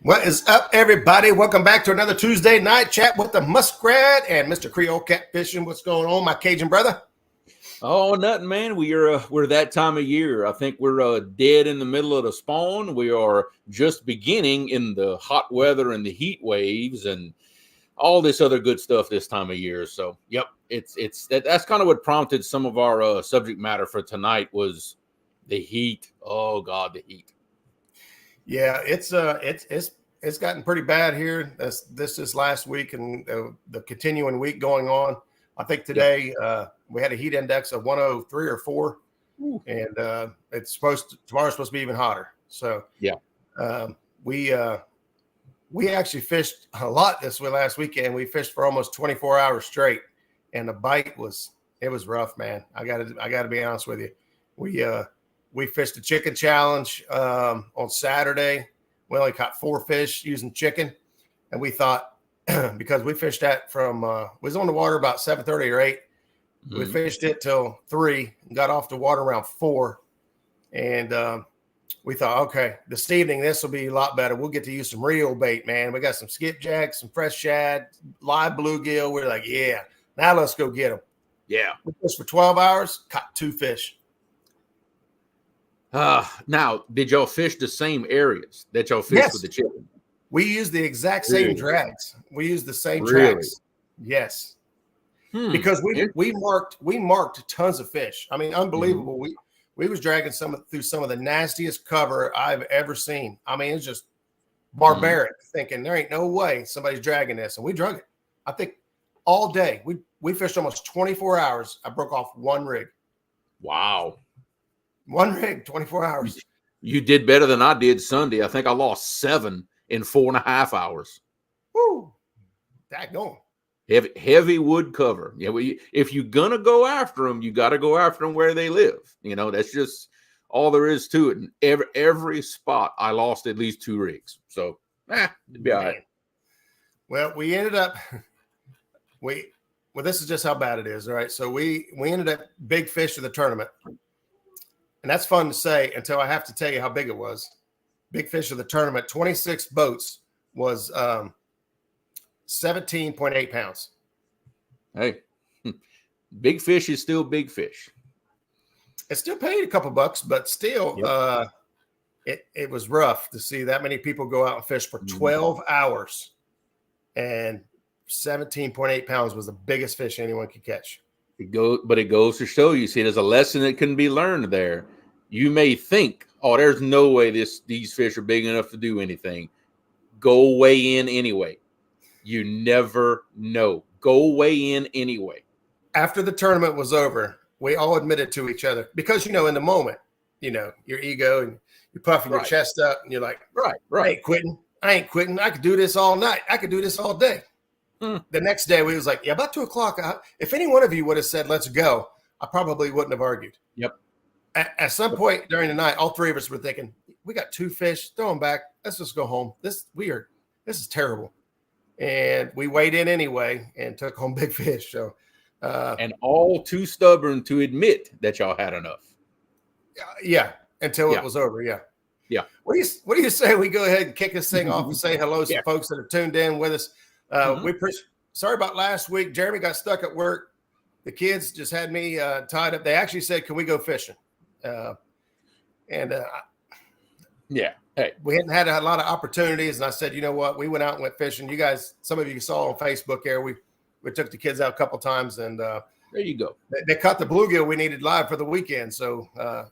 What is up, everybody? Welcome back to another Tuesday night chat with the Muskrat and Mr. Creole Catfishing. What's going on, my Cajun brother? Oh, nothing, man. We're that time of year. I think we're dead in the middle of the spawn. We are just beginning in the hot weather and the heat waves and all this other good stuff this time of year. So, yep, that's kind of what prompted some of our subject matter for tonight was the heat. Oh God, the heat. Yeah, it's gotten pretty bad here. This last week and the continuing week going on. I think today we had a heat index of 103 or 4, and tomorrow's supposed to be even hotter. So yeah, we actually fished a lot this last weekend. We fished for almost 24 hours straight, and the bite was rough, man. I gotta be honest with you. We fished the chicken challenge on Saturday. We only caught 4 fish using chicken, and we thought because we fished that from was on the water about 7:30 or 8. Mm-hmm. We fished it till 3 and got off the water around 4, and we thought, okay, this evening this will be a lot better. We'll get to use some real bait, man. We got some skipjack, some fresh shad, live bluegill. We're like, yeah, now let's go get them. Yeah, we fished for 12 hours, caught 2 fish. Now, did y'all fish the same areas that y'all fished with the chicken? We used the exact same drags. We used the same tracks. Yes. Because we marked tons of fish. I mean, unbelievable. Mm-hmm. We was dragging through some of the nastiest cover I've ever seen. I mean, it's just barbaric, thinking there ain't no way somebody's dragging this. And we drug it. I think all day. We fished almost 24 hours. I broke off 1 rig. Wow. 1 rig, 24 hours. You did better than I did Sunday. I think I lost 7 in 4.5 hours. Woo! That going. Heavy wood cover. Yeah, if you're gonna go after them, you got to go after them where they live. You know, that's just all there is to it. And every spot, I lost at least 2 rigs. So, it'd be all right. Well, we ended up. Well, this is just how bad it is. All right, so we ended up big fish of the tournament. And that's fun to say until I have to tell you how big it was. Big fish of the tournament, 26 boats was 17.8 pounds. Hey, big fish is still big fish. It still paid a couple bucks, but still, it was rough to see that many people go out and fish for 12 hours. And 17.8 pounds was the biggest fish anyone could catch. But it goes to show you, see, there's a lesson that can be learned there. You may think, oh, there's no way these fish are big enough to do anything. Go weigh in anyway. You never know. Go weigh in anyway. After the tournament was over, we all admitted to each other because, in the moment, your ego and you're puffing your chest up and you're like, right. I ain't quitting. I could do this all night. I could do this all day. The next day, we was like, yeah, about 2 o'clock. If any one of you would have said, let's go, I probably wouldn't have argued. Yep. At some point during the night, all 3 of us were thinking, we got 2 fish, throw them back. Let's just go home. This is terrible. And we weighed in anyway and took home big fish. So, and all too stubborn to admit that y'all had enough. Yeah. Until it was over. Yeah. Yeah. What do you say we go ahead and kick this thing off and say hello to folks that are tuned in with us? Sorry about last week. Jeremy got stuck at work. The kids just had me tied up. They actually said, "Can we go fishing?" Hey, we hadn't had a lot of opportunities, and I said, "You know what? We went out and went fishing. You guys, some of you saw on Facebook here. We took the kids out a couple times, and there you go. They caught the bluegill we needed live for the weekend, so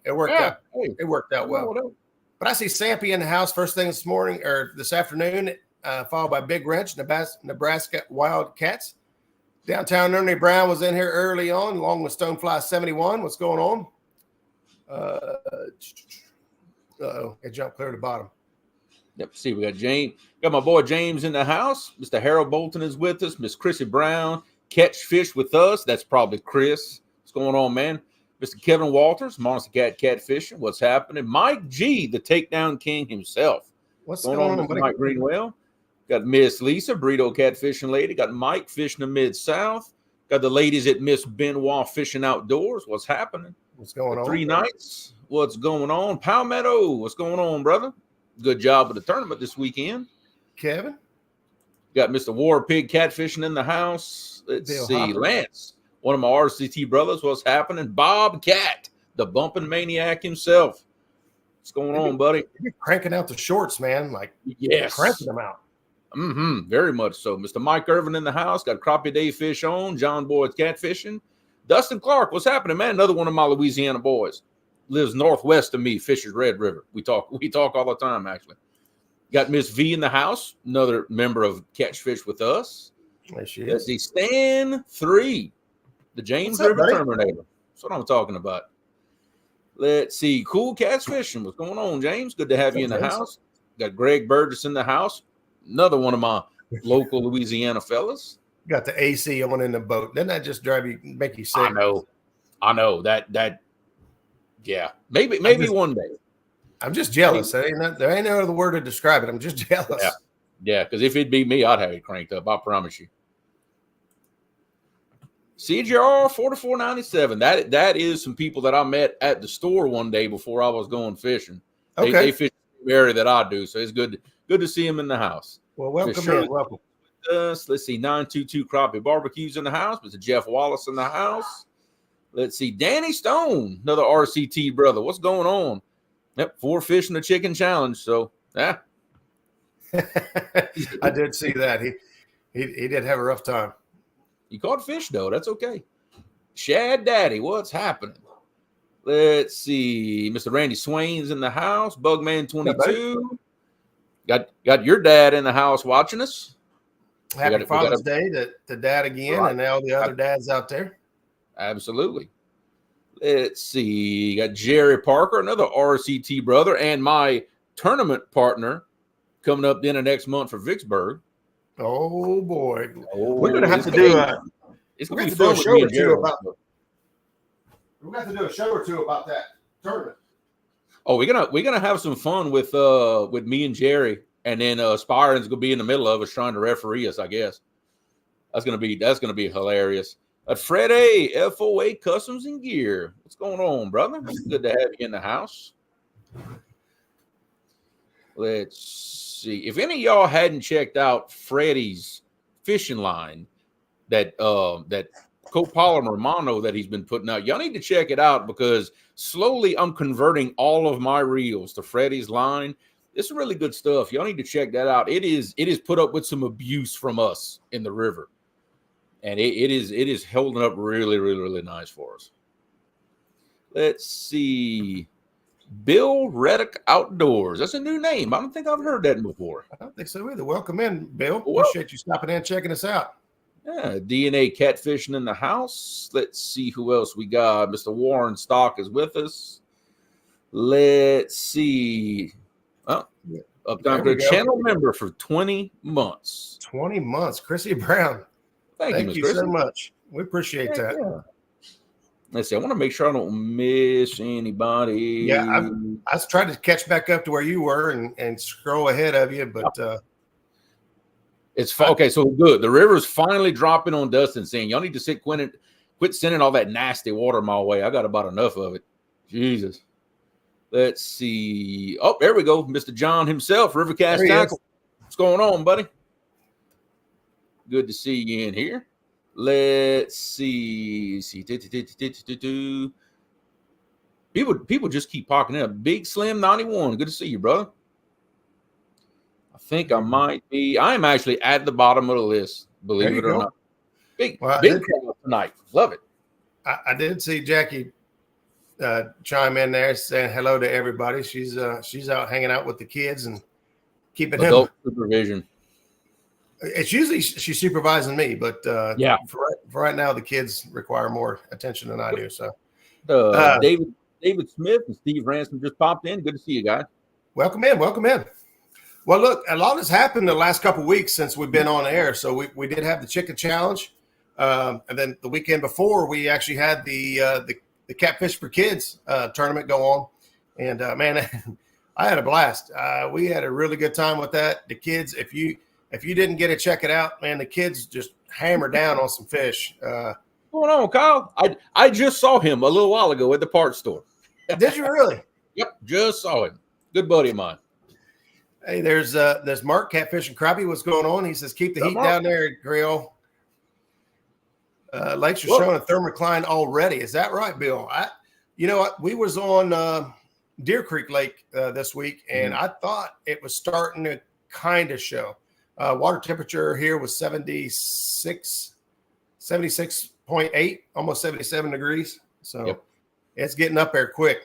it worked out. It worked out well. But I see Sampy in the house first thing this afternoon. Followed by Big Wrench, Nebraska Wildcats. Downtown Ernie Brown was in here early on, along with Stonefly 71. What's going on? It jumped clear to the bottom. Yep. See, we got James. Got my boy James in the house. Mr. Harold Bolton is with us. Miss Chrissy Brown, catch fish with us. That's probably Chris. What's going on, man? Mr. Kevin Walters, Monster Cat Catfishing. What's happening? Mike G, the takedown king himself. What's going on with Mike Greenwell? Got Miss Lisa, Burrito Catfishing Lady. Got Mike fishing the Mid-South. Got the ladies at Miss Benoit Fishing Outdoors. What's happening? What's going on? 3 nights. What's going on? Palmetto, what's going on, brother? Good job with the tournament this weekend. Kevin. Got Mr. War Pig catfishing in the house. Let's Bill see. Hopper. Lance, one of my RCT brothers. What's happening? Bob Cat, the bumping maniac himself. What's going on, buddy? You're cranking out the shorts, man. Like, yes. Cranking them out. Very much so. Mr. Mike Irvin in the house. Got Crappie Day fish on. John Boyd's catfishing. Dustin Clark, what's happening, man? Another one of my Louisiana boys. Lives northwest of me, fishes Red River. We talk all the time, actually. Got Miss V in the house, another member of Catch Fish with us. There she is. Let's see, Stan 3, the James What's up, River buddy? Terminator. That's what I'm talking about. Let's see, Cool Cats Fishing. What's going on, James? Good to have you in the James. house. Got Greg Burgess in the house, another one of my local Louisiana fellas. Got the AC on in the boat. Doesn't that just make you sick? I know that. Yeah, maybe one day. I'm just jealous. There ain't no other word to describe it. I'm just jealous. Yeah, because if it'd be me, I'd have it cranked up. I promise you. CGR 4497. That is some people that I met at the store one day before I was going fishing. Okay. They fish the area that I do, so it's good to see them in the house. Well, welcome Sure. in. Welcome. Let's see, 922 Crappie Barbecues in the house. Mr. Jeff Wallace in the house. Let's see, Danny Stone, another RCT brother. What's going on? Yep, 4 fish in the chicken challenge. So, yeah. I did see that. He did have a rough time. You caught fish, though. That's okay. Shad Daddy, what's happening? Let's see. Mr. Randy Swain's in the house. Bugman 22. Got your dad in the house watching us. Happy Father's Day to Dad again, right. And all the other dads out there. Absolutely. Let's see. Got Jerry Parker, another RCT brother, and my tournament partner coming up the end of next month for Vicksburg. Oh boy, we're gonna have to do it's gonna be fun with me and Jerry. We're gonna have to do a show or two about that tournament. Oh, we're gonna have some fun with me and Jerry, and then Spiron's gonna be in the middle of us trying to referee us. I guess that's gonna be hilarious. Fred A, FOA Customs and Gear. What's going on, brother? It's good to have you in the house. Let's see. If any of y'all hadn't checked out Freddie's fishing line, that copolymer mono that he's been putting out, y'all need to check it out because slowly I'm converting all of my reels to Freddie's line. It's really good stuff. Y'all need to check that out. It is put up with some abuse from us in the river. And it is holding up really, really, really nice for us. Let's see. Bill Reddick Outdoors. That's a new name. I don't think I've heard that before. I don't think so either. Welcome in, Bill. Appreciate you stopping in and checking us out. Yeah, DNA catfishing in the house. Let's see who else we got. Mr. Warren Stock is with us. Let's see. Oh, Uptime to a channel member for 20 months. 20 months. Chrissy Brown. Thank you so much. We appreciate that. Yeah. Let's see. I want to make sure I don't miss anybody. Yeah, I was trying to catch back up to where you were and scroll ahead of you, but it's okay. So good. The river's finally dropping on Dustin, saying y'all need to quit sending all that nasty water my way. I got about enough of it. Jesus. Let's see. Oh, there we go. Mr. John himself, Rivercast Tackle. What's going on, buddy? Good to see you in here. Let's see. People just keep popping in. Big Slim 91. Good to see you, brother. I think I might be. I am actually at the bottom of the list, believe it or not. Big crowd tonight. Love it. I did see Jackie chime in there saying hello to everybody. She's out hanging out with the kids and keeping adult supervision. It's usually she's supervising me, but yeah, for right now the kids require more attention than I do. So David Smith and Steve Ransom just popped in. Good to see you guys. Welcome in. Well, look, a lot has happened the last couple of weeks since we've been on air. So we did have the chicken challenge, and then the weekend before we actually had the Catfish for Kids tournament go on, and man, I had a blast. We had a really good time with that. The kids, if you didn't get to check it out, man, the kids just hammered down on some fish. What's going on, Kyle? I just saw him a little while ago at the parts store. Did you really? Yep, just saw him. Good buddy of mine. Hey, there's Mark Catfish and Crappie. What's going on? He says, keep the heat Mark? down there at Creole. Lakes are showing a thermocline already. Is that right, Bill? You know what? We was on Deer Creek Lake this week, and I thought it was starting to kind of show. Water temperature here was 76.8, almost 77 degrees. So it's getting up there quick.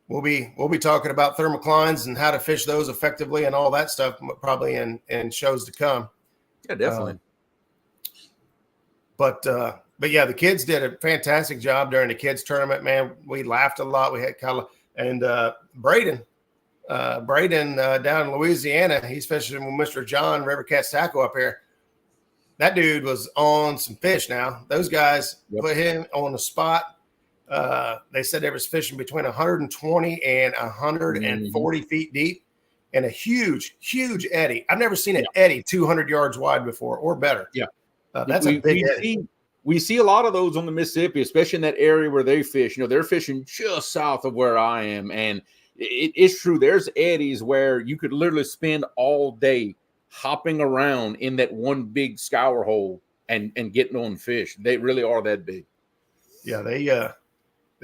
We'll be talking about thermoclines and how to fish those effectively and all that stuff probably in shows to come. Yeah, definitely. But yeah, the kids did a fantastic job during the kids tournament, man. We laughed a lot. We had and Braden down in Louisiana, he's fishing with Mr. John River Cats Tackle up here. That dude was on some fish now. Those guys put him on the spot. They said they was fishing between 120 and 140 feet deep and a huge, huge eddy. I've never seen an eddy 200 yards wide before or better. Yeah. That's a big eddy. We see a lot of those on the Mississippi, especially in that area where they fish. You know, they're fishing just south of where I am. And it's true. There's eddies where you could literally spend all day hopping around in that one big scour hole and getting on fish. They really are that big. Yeah, they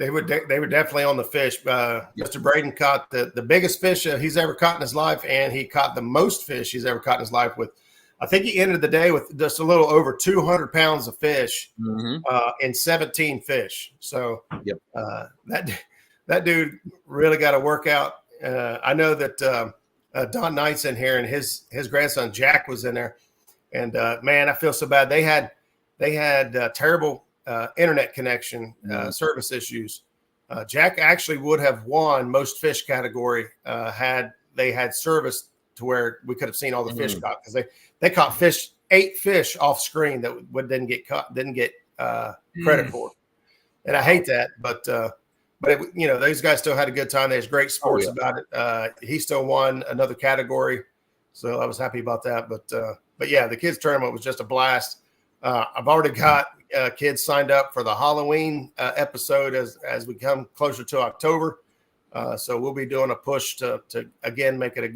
were definitely on the fish. Mr. Braden caught the biggest fish he's ever caught in his life, and he caught the most fish he's ever caught in his life with. I think he ended the day with just a little over 200 pounds of fish and 17 fish. So that dude really got a workout. I know that Don Knight's in here, and his grandson Jack was in there. And man, I feel so bad. They had terrible internet connection service issues. Jack actually would have won most fish category had they had service to where we could have seen all the fish caught, because they caught 8 fish off screen that didn't get credit for. And I hate that, but those guys still had a good time. They was great sports about it. He still won another category, so I was happy about that. But yeah, the kids tournament was just a blast. I've already got kids signed up for the Halloween episode as we come closer to October. So we'll be doing a push to again make it a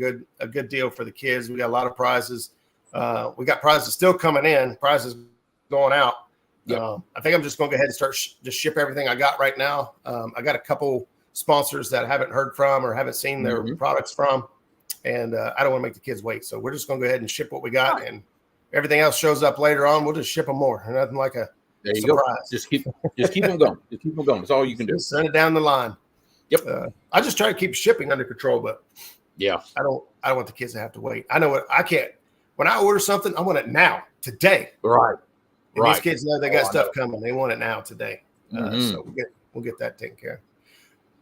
good deal for the kids. We got a lot of prizes. We got prizes still coming in. Prizes going out. I think I'm just going to go ahead and start just ship everything I got right now. I got a couple sponsors that I haven't heard from or haven't seen their products from, and I don't want to make the kids wait. So we're just going to go ahead and ship what we got, and everything else shows up later on. We'll just ship them more. Nothing like a there you surprise. Go. Just keep them going. Just keep them going. That's all you can do. Just send it down the line. Yep. I just try to keep shipping under control, but I don't want the kids to have to wait. I know I can't. When I order something, I want it now, today. Right. And these kids know they got stuff coming. They want it now, today. So we'll get that taken care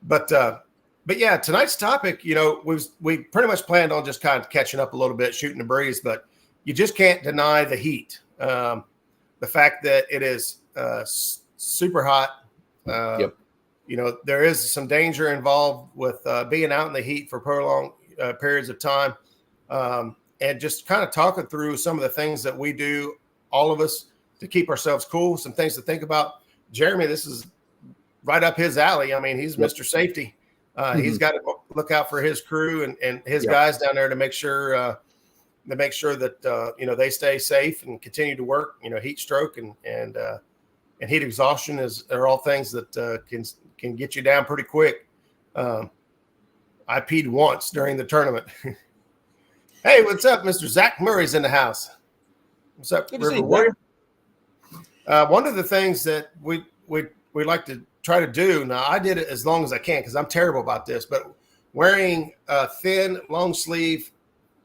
of. But yeah, tonight's topic, we pretty much planned on just kind of catching up a little bit, shooting the breeze, but you just can't deny the heat. The fact that it is super hot. There is some danger involved with being out in the heat for prolonged periods of time. And just kind of talking through some of the things that we do, all of us, to keep ourselves cool, some things to think about. Jeremy, this is right up his alley. I mean, he's Mr. Safety. He's got to look out for his crew and his guys down there to make sure that they stay safe and continue to work. Heat stroke and heat exhaustion are all things that can get you down pretty quick. I peed once during the tournament. Hey, what's up, Mr. Zach Murray's in the house. What's up, River Warrior? One of the things that we like to try to do, now I did it as long as I can because I'm terrible about this, but wearing a thin, long sleeve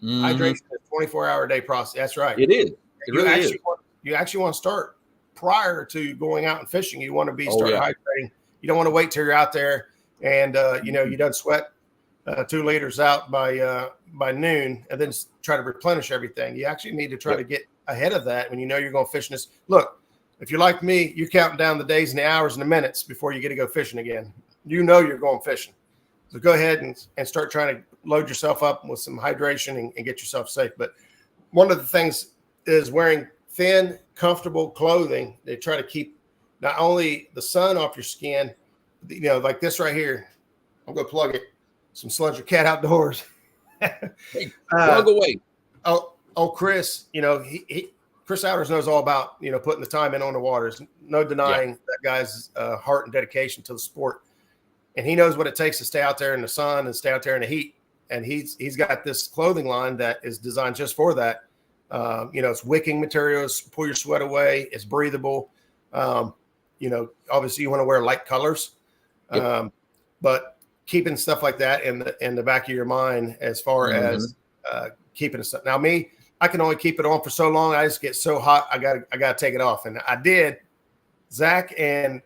hydration is a 24-hour day process. That's right. It is. You actually want to start prior to going out and fishing. You want to be hydrating. You don't want to wait till you're out there and you done sweat 2 liters out by noon and then try to replenish everything. You actually need to try to get ahead of that when you know you're going fishing this. Look, if you're like me, you're counting down the days and the hours and the minutes before you get to go fishing again. You know you're going fishing. So go ahead and start trying to load yourself up with some hydration and get yourself safe. But one of the things is wearing thin, comfortable clothing. They try to keep not only the sun off your skin, like this right here. I'm going to plug it. Some Sludger Cat Outdoors. Hey, plug away. Chris, Chris Outers knows all about, putting the time in on the waters. No denying that guy's heart and dedication to the sport. And he knows what it takes to stay out there in the sun and stay out there in the heat. And he's got this clothing line that is designed just for that. It's wicking materials, pull your sweat away. It's breathable. Obviously you want to wear light colors, but keeping stuff like that in the back of your mind as far as keeping it. Now I can only keep it on for so long. I just get so hot. I gotta take it off. And I did. Zach and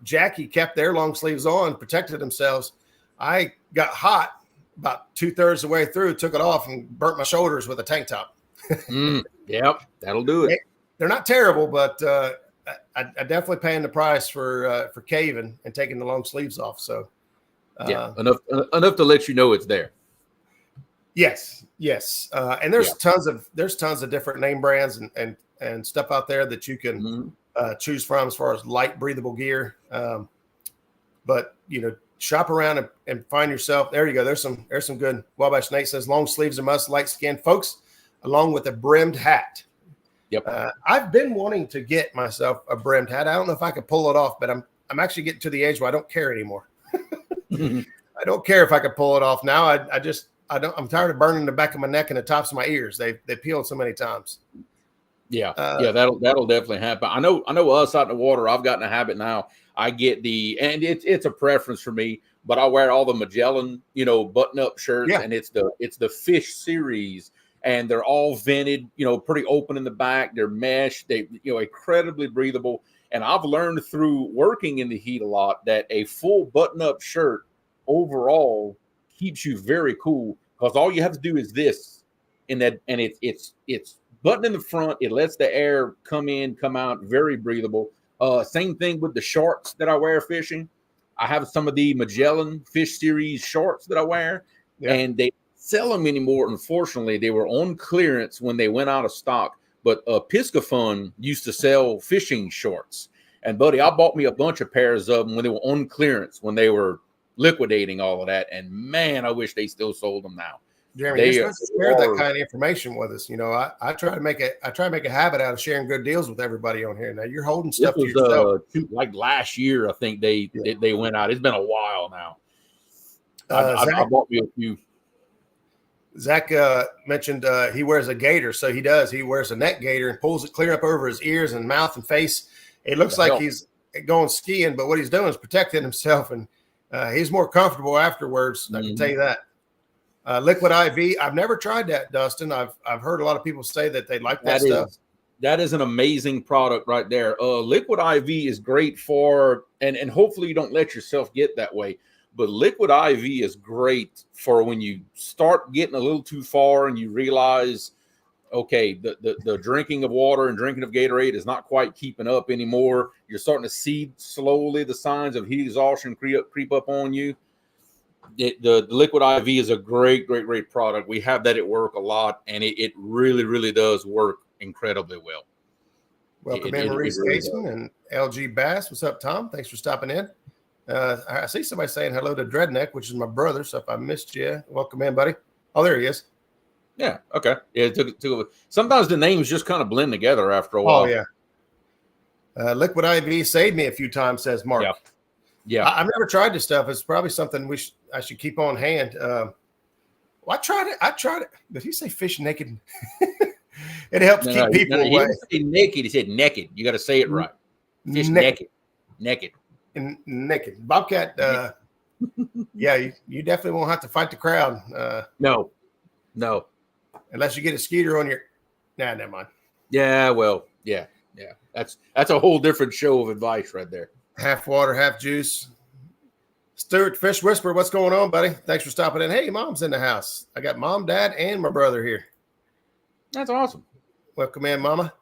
Jackie kept their long sleeves on, protected themselves. I got hot about 2/3 of the way through, took it off and burnt my shoulders with a tank top. Yep. That'll do it. They're not terrible, but I definitely paying the price for caving and taking the long sleeves off. So enough to let you know it's there. Yes. And there's tons of different name brands and stuff out there that you can choose from as far as light breathable gear. But shop around and find yourself. There you go. There's some good. Wabash Nate says long sleeves are must, light skin folks, along with a brimmed hat. Yep. I've been wanting to get myself a brimmed hat. I don't know if I could pull it off, but I'm actually getting to the age where I don't care anymore. I don't care if I could pull it off now. I'm tired of burning the back of my neck and the tops of my ears. They peeled so many times. That'll definitely happen. I know us out in the water, I've gotten a habit now. I get and it's a preference for me, but I wear all the Magellan, button up shirts, and it's the fish series, and they're all vented, pretty open in the back. They're mesh, they incredibly breathable. And I've learned through working in the heat a lot that a full button up shirt overall keeps you very cool, because all you have to do is this, and it's button in the front. It lets the air come in, come out, very breathable. Same thing with the shorts that I wear fishing. I have some of the Magellan Fish Series shorts that I wear, and they sell them anymore. Unfortunately, they were on clearance when they went out of stock. But Piscafun used to sell fishing shorts, and buddy, I bought me a bunch of pairs of them when they were on clearance, when they were liquidating all of that. And man, I wish they still sold them now. Jeremy, you're supposed to share that kind of information with us. I try to make a habit out of sharing good deals with everybody on here. Now you're holding stuff to yourself. Like last year, I think they went out. It's been a while now. I bought me a few. Zach mentioned he wears a gaiter, so he does. He wears a neck gaiter and pulls it clear up over his ears and mouth and face. It looks like he's going skiing, but what he's doing is protecting himself, and he's more comfortable afterwards. I can tell you that. Liquid IV, I've never tried that, Dustin. I've heard a lot of people say that they like that stuff. That is an amazing product right there. Liquid IV is great for, and hopefully you don't let yourself get that way, but Liquid IV is great for when you start getting a little too far and you realize, okay, the drinking of water and drinking of Gatorade is not quite keeping up anymore. You're starting to see slowly the signs of heat exhaustion creep up on you. The Liquid IV is a great product. We have that at work a lot, and it really, really does work incredibly well. Welcome in, Maurice Gateman and LG Bass. What's up, Tom? Thanks for stopping in. I see somebody saying hello to Dreadneck, which is my brother. So if I missed you, welcome in, buddy. Oh, there he is. Yeah. Okay. Yeah. It took sometimes the names just kind of blend together after a while. Oh yeah. Liquid IV saved me a few times, says Mark. Yeah. I've never tried this stuff. It's probably something I should keep on hand. I tried it. Did he say fish naked? It helps keep people away. He didn't say naked. He said naked. You got to say it right. Fish naked. And naked. Bobcat. You definitely won't have to fight the crowd. No. Unless you get a skeeter on your. Nah, never mind. Yeah. Well. Yeah. That's a whole different show of advice right there. Half water, half juice. Stuart Fish Whisperer, what's going on, buddy? Thanks for stopping in. Hey, Mom's in the house. I got Mom, Dad, and my brother here. That's awesome. Welcome in, Mama.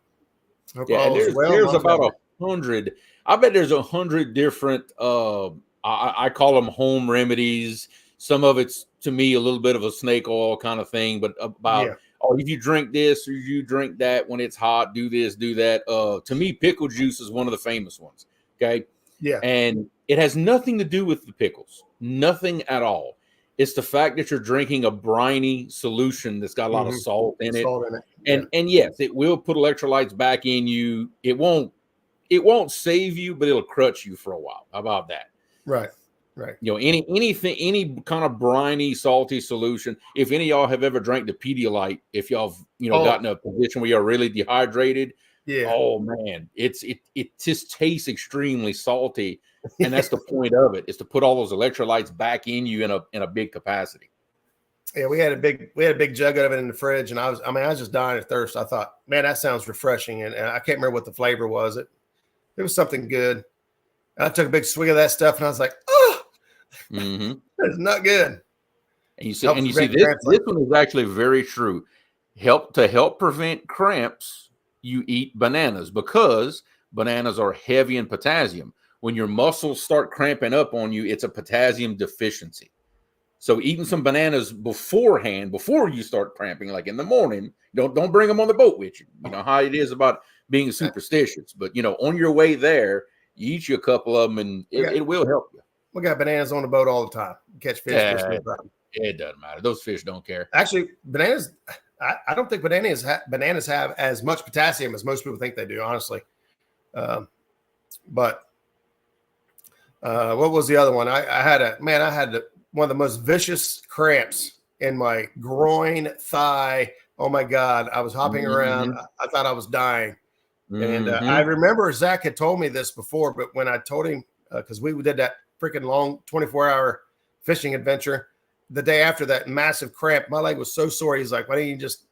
Hope all is well. There's about 100. I bet there's 100 different, I call them home remedies. Some of it's, to me, a little bit of a snake oil kind of thing, but about, if you drink this or you drink that when it's hot, do this, do that. To me, pickle juice is one of the famous ones. Okay. Yeah. And it has nothing to do with the pickles. Nothing at all. It's the fact that you're drinking a briny solution that's got a lot of salt in it. Salt in it. Yeah. And yes, it will put electrolytes back in you. It won't save you, but it'll crutch you for a while. How about that? Right. Any kind of briny, salty solution. If any of y'all have ever drank the Pedialyte, if y'all have, gotten a position where you're really dehydrated, oh man, it just tastes extremely salty, and that's the point of it, is to put all those electrolytes back in you in a big capacity. Yeah, we had a big jug of it in the fridge, and I was just dying of thirst. I thought, man, that sounds refreshing, and I can't remember what the flavor was. It was something good. And I took a big swig of that stuff, and I was like, oh, it's not good. And you see, this one is actually very true. To help prevent cramps, you eat bananas, because bananas are heavy in potassium. When your muscles start cramping up on you, it's a potassium deficiency. So eating some bananas beforehand, before you start cramping, like in the morning, don't bring them on the boat with you. You know how it is about being superstitious, but on your way there, you eat you a couple of them, and it will help you. We got bananas on the boat all the time. Catch fish. It doesn't matter. Those fish don't care. Actually, bananas. I don't think bananas have as much potassium as most people think they do, honestly. But what was the other one? I had one of the most vicious cramps in my groin, thigh. Oh my God. I was hopping around. I thought I was dying. And I remember Zach had told me this before, but when I told him, because we did that freaking long 24-hour fishing adventure, the day after that massive cramp, my leg was so sore. He's like, why don't you just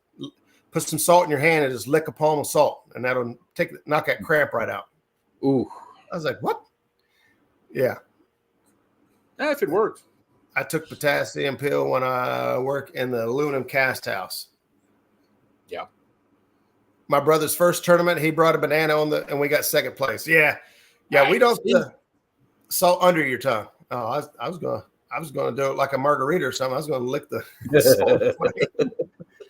put some salt in your hand and just lick a palm of salt, and that'll knock that cramp right out. Ooh. I was like, what? Yeah. If it works. I took potassium pill when I work in the aluminum cast house. Yeah. My brother's first tournament, he brought a banana and we got second place. Yeah. Yeah. We don't salt under your tongue. Oh, I was going to do it like a margarita or something. I was going to lick the salt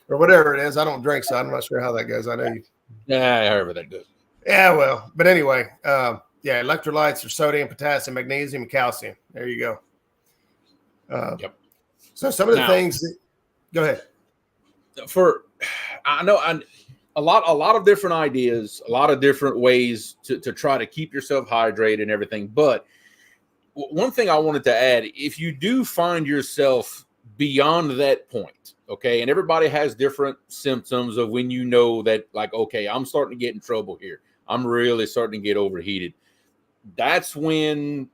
or whatever it is. I don't drink, so I'm not sure how that goes. I know you. Yeah, however that goes. Yeah, well, but anyway, electrolytes are sodium, potassium, magnesium, and calcium. There you go. Yep. So some of the things. Go ahead. I know a lot of different ideas, a lot of different ways to try to keep yourself hydrated and everything. But one thing I wanted to add, if you do find yourself beyond that point, okay, and everybody has different symptoms of when you know that, like, okay, I'm starting to get in trouble here. I'm really starting to get overheated. That's when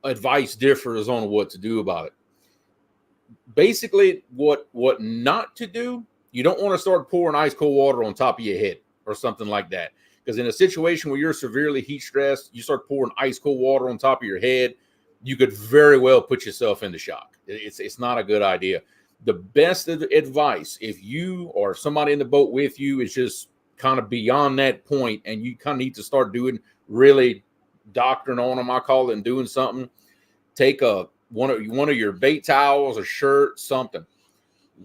advice differs on what to do about it. Basically, what not to do, you don't want to start pouring ice cold water on top of your head or something like that. Because in a situation where you're severely heat stressed, you start pouring ice cold water on top of your head, you could very well put yourself into shock. It's not a good idea. The best advice, if you or somebody in the boat with you is just kind of beyond that point, and you kind of need to start doing really doctoring on them, I call it, and doing something, take one of your bait towels, a shirt, something,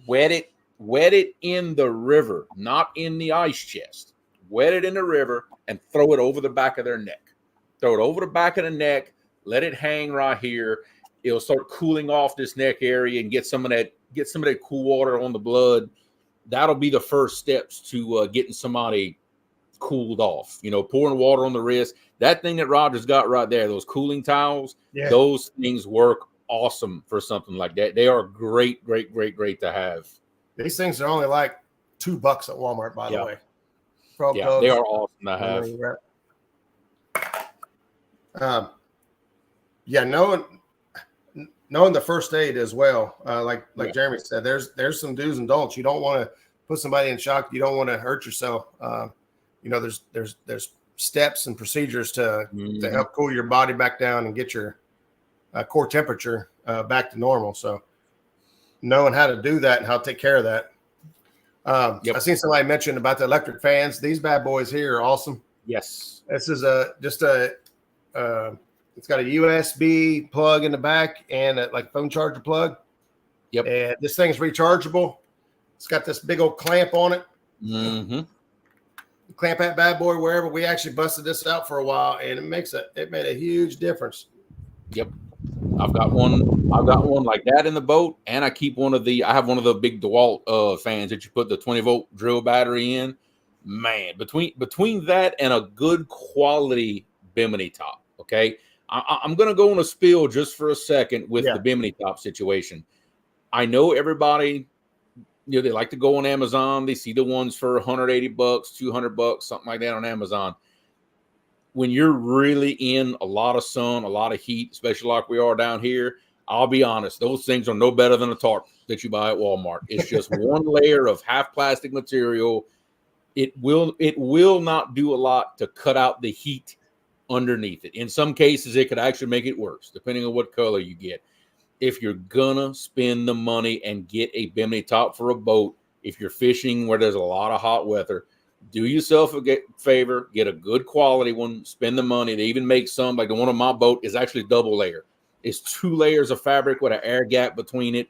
wet it in the river, not in the ice chest. Wet it in the river and throw it over the back of their neck. Throw it over the back of the neck. Let it hang right here. It'll start cooling off this neck area and get some of that cool water on the blood. That'll be the first steps to getting somebody cooled off. Pouring water on the wrist. That thing that Roger's got right there, those cooling towels, those things work awesome for something like that. They are great to have. These things are only like $2 at Walmart, by the way. They are awesome to have. Knowing the first aid as well, like Jeremy said, there's some do's and don'ts. You don't want to put somebody in shock. You don't want to hurt yourself. There's steps and procedures to help cool your body back down and get your core temperature back to normal. So knowing how to do that and how to take care of that. I've seen somebody mention about the electric fans. These bad boys here are awesome. Yes. This is it's got a USB plug in the back and a phone charger plug. Yep. And this thing is rechargeable. It's got this big old clamp on it. Mm-hmm. Clamp that bad boy wherever. We actually busted this out for a while, and it made a huge difference. Yep. I've got one like that in the boat, and I keep I have one of the big DeWalt fans that you put the 20-volt drill battery in. Man, between that and a good quality Bimini top, okay? I'm going to go on a spill just for a second with the Bimini top situation. I know everybody, they like to go on Amazon. They see the ones for $180, $200, something like that on Amazon. When you're really in a lot of sun, a lot of heat, especially like we are down here, I'll be honest, those things are no better than a tarp that you buy at Walmart. It's just one layer of half plastic material. It will not do a lot to cut out the heat underneath it. In some cases, it could actually make it worse, depending on what color you get. If you're gonna spend the money and get a Bimini top for a boat, if you're fishing where there's a lot of hot weather, do yourself a favor, get a good quality one, spend the money. They even make some, like the one on my boat is actually double layer. It's 2 layers of fabric with an air gap between it.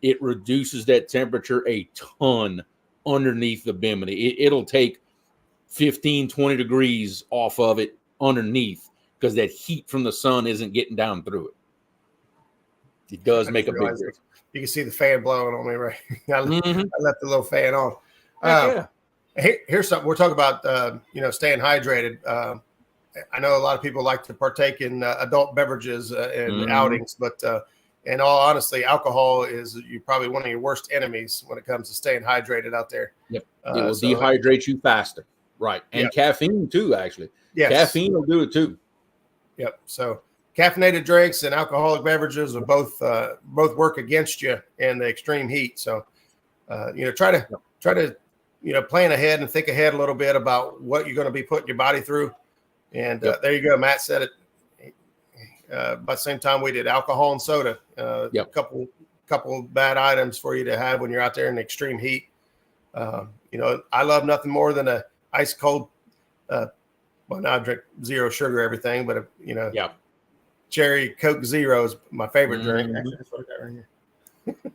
It reduces that temperature a ton underneath the Bimini. It'll take 15, 20 degrees off of it underneath because that heat from the sun isn't getting down through it. It does make a big difference. You can see the fan blowing on me, right? I left the little fan on. Here's something we're talking about, staying hydrated. I know a lot of people like to partake in adult beverages and outings, but in all honesty, alcohol is probably one of your worst enemies when it comes to staying hydrated out there. Yep. It will dehydrate you faster. Right. And caffeine too, actually. Yes. Caffeine will do it too. Yep. So caffeinated drinks and alcoholic beverages will both work against you in the extreme heat. So, try to plan ahead and think ahead a little bit about what you're going to be putting your body through. And there you go. Matt said it. By the same time we did alcohol and soda, a couple bad items for you to have when you're out there in the extreme heat. I love nothing more than a ice cold. Now I drink zero sugar everything, but cherry Coke Zero is my favorite drink. Actually, that's what I got right here.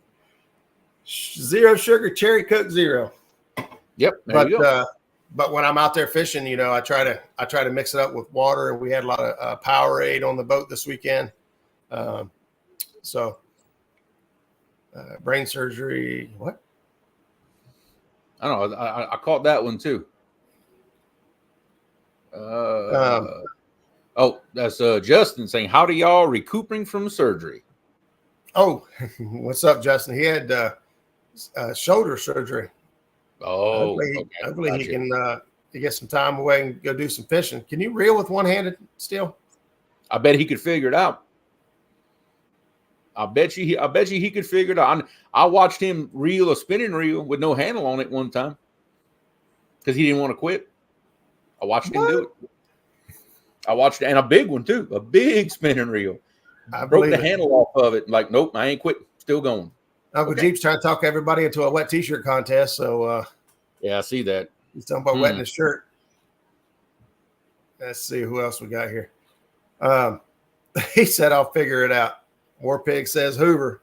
Zero sugar cherry Coke Zero. Yep. But when I'm out there fishing, I try to mix it up with water, and we had a lot of Powerade on the boat this weekend. Brain surgery. What? I don't know. I caught that one too. That's Justin saying, "How do y'all recuperating from surgery?" Oh, what's up, Justin? He had shoulder surgery. Oh, hopefully he can get some time away and go do some fishing. Can you reel with one-handed still? I bet he could figure it out. I bet you he could figure it out. I watched him reel a spinning reel with no handle on it one time because he didn't want to quit. I watched him do it. And a big one too, a big spinning reel. I broke the handle off of it. Like, nope, I ain't quit. Still going. Uncle Jeep's trying to talk everybody into a wet T-shirt contest. So, I see that. He's talking about wetting his shirt. Let's see who else we got here. He said, "I'll figure it out." War Pig says Hoover.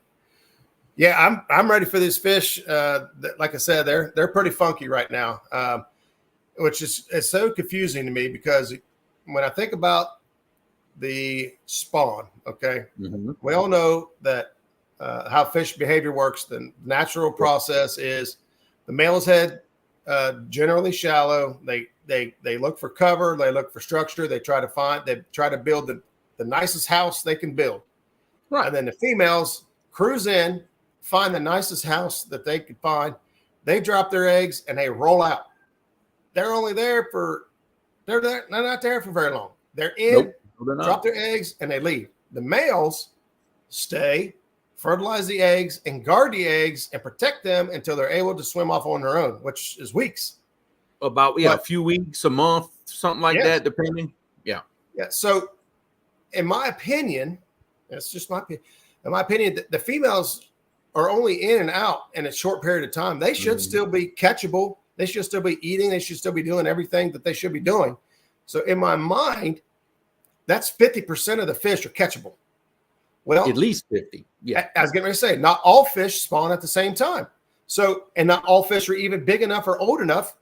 Yeah, I'm ready for these fish. Like I said, they're pretty funky right now, which is so confusing to me because when I think about the spawn, okay, we all know that. How fish behavior works. The natural process is the male's head generally shallow. They look for cover. They look for structure. They try to build the nicest house they can build. Right. And then the females cruise in, find the nicest house that they can find. They drop their eggs and they roll out. They're only there they're not there for very long. They're in, drop their eggs, and they leave. The males stay, fertilize the eggs, and guard the eggs and protect them until they're able to swim off on their own, which is weeks. A few weeks, a month, something like that, depending. Yeah. So, in my opinion, that's just my opinion. In my opinion, the females are only in and out in a short period of time. They should still be catchable. They should still be eating. They should still be doing everything that they should be doing. So, in my mind, that's 50% of the fish are catchable. Well, at least 50. Yeah. I was getting ready to say, not all fish spawn at the same time. So, and not all fish are even big enough or old enough.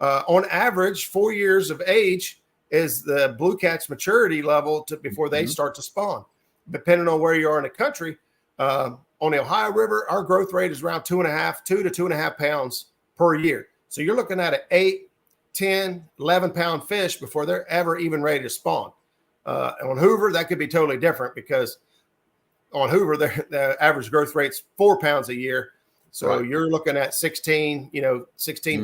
On average, 4 years of age is the blue cat's maturity level before they start to spawn. depending on where you are in the country, on the Ohio River, our growth rate is around 2 to 2.5 pounds per year. So you're looking at an 8, 10, 11-pound fish before they're ever even ready to spawn. On Hoover, that could be totally different because on Hoover, the average growth rate's 4 pounds a year. So you're looking at 16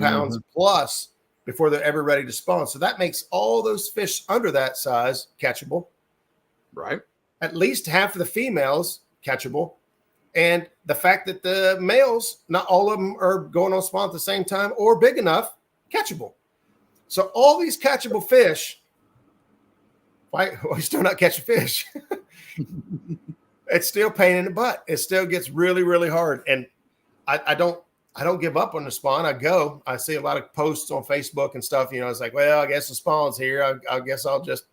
pounds plus before they're ever ready to spawn. So that makes all those fish under that size catchable. Right. At least half of the females catchable. And the fact that the males, not all of them are going on spawn at the same time or big enough, catchable. So all these catchable fish, why we still not catching fish? It's still pain in the butt. It still gets really, really hard. And I don't give up on the spawn. I see a lot of posts on Facebook and stuff. It's like, well, I guess the spawn's here. I guess I'll just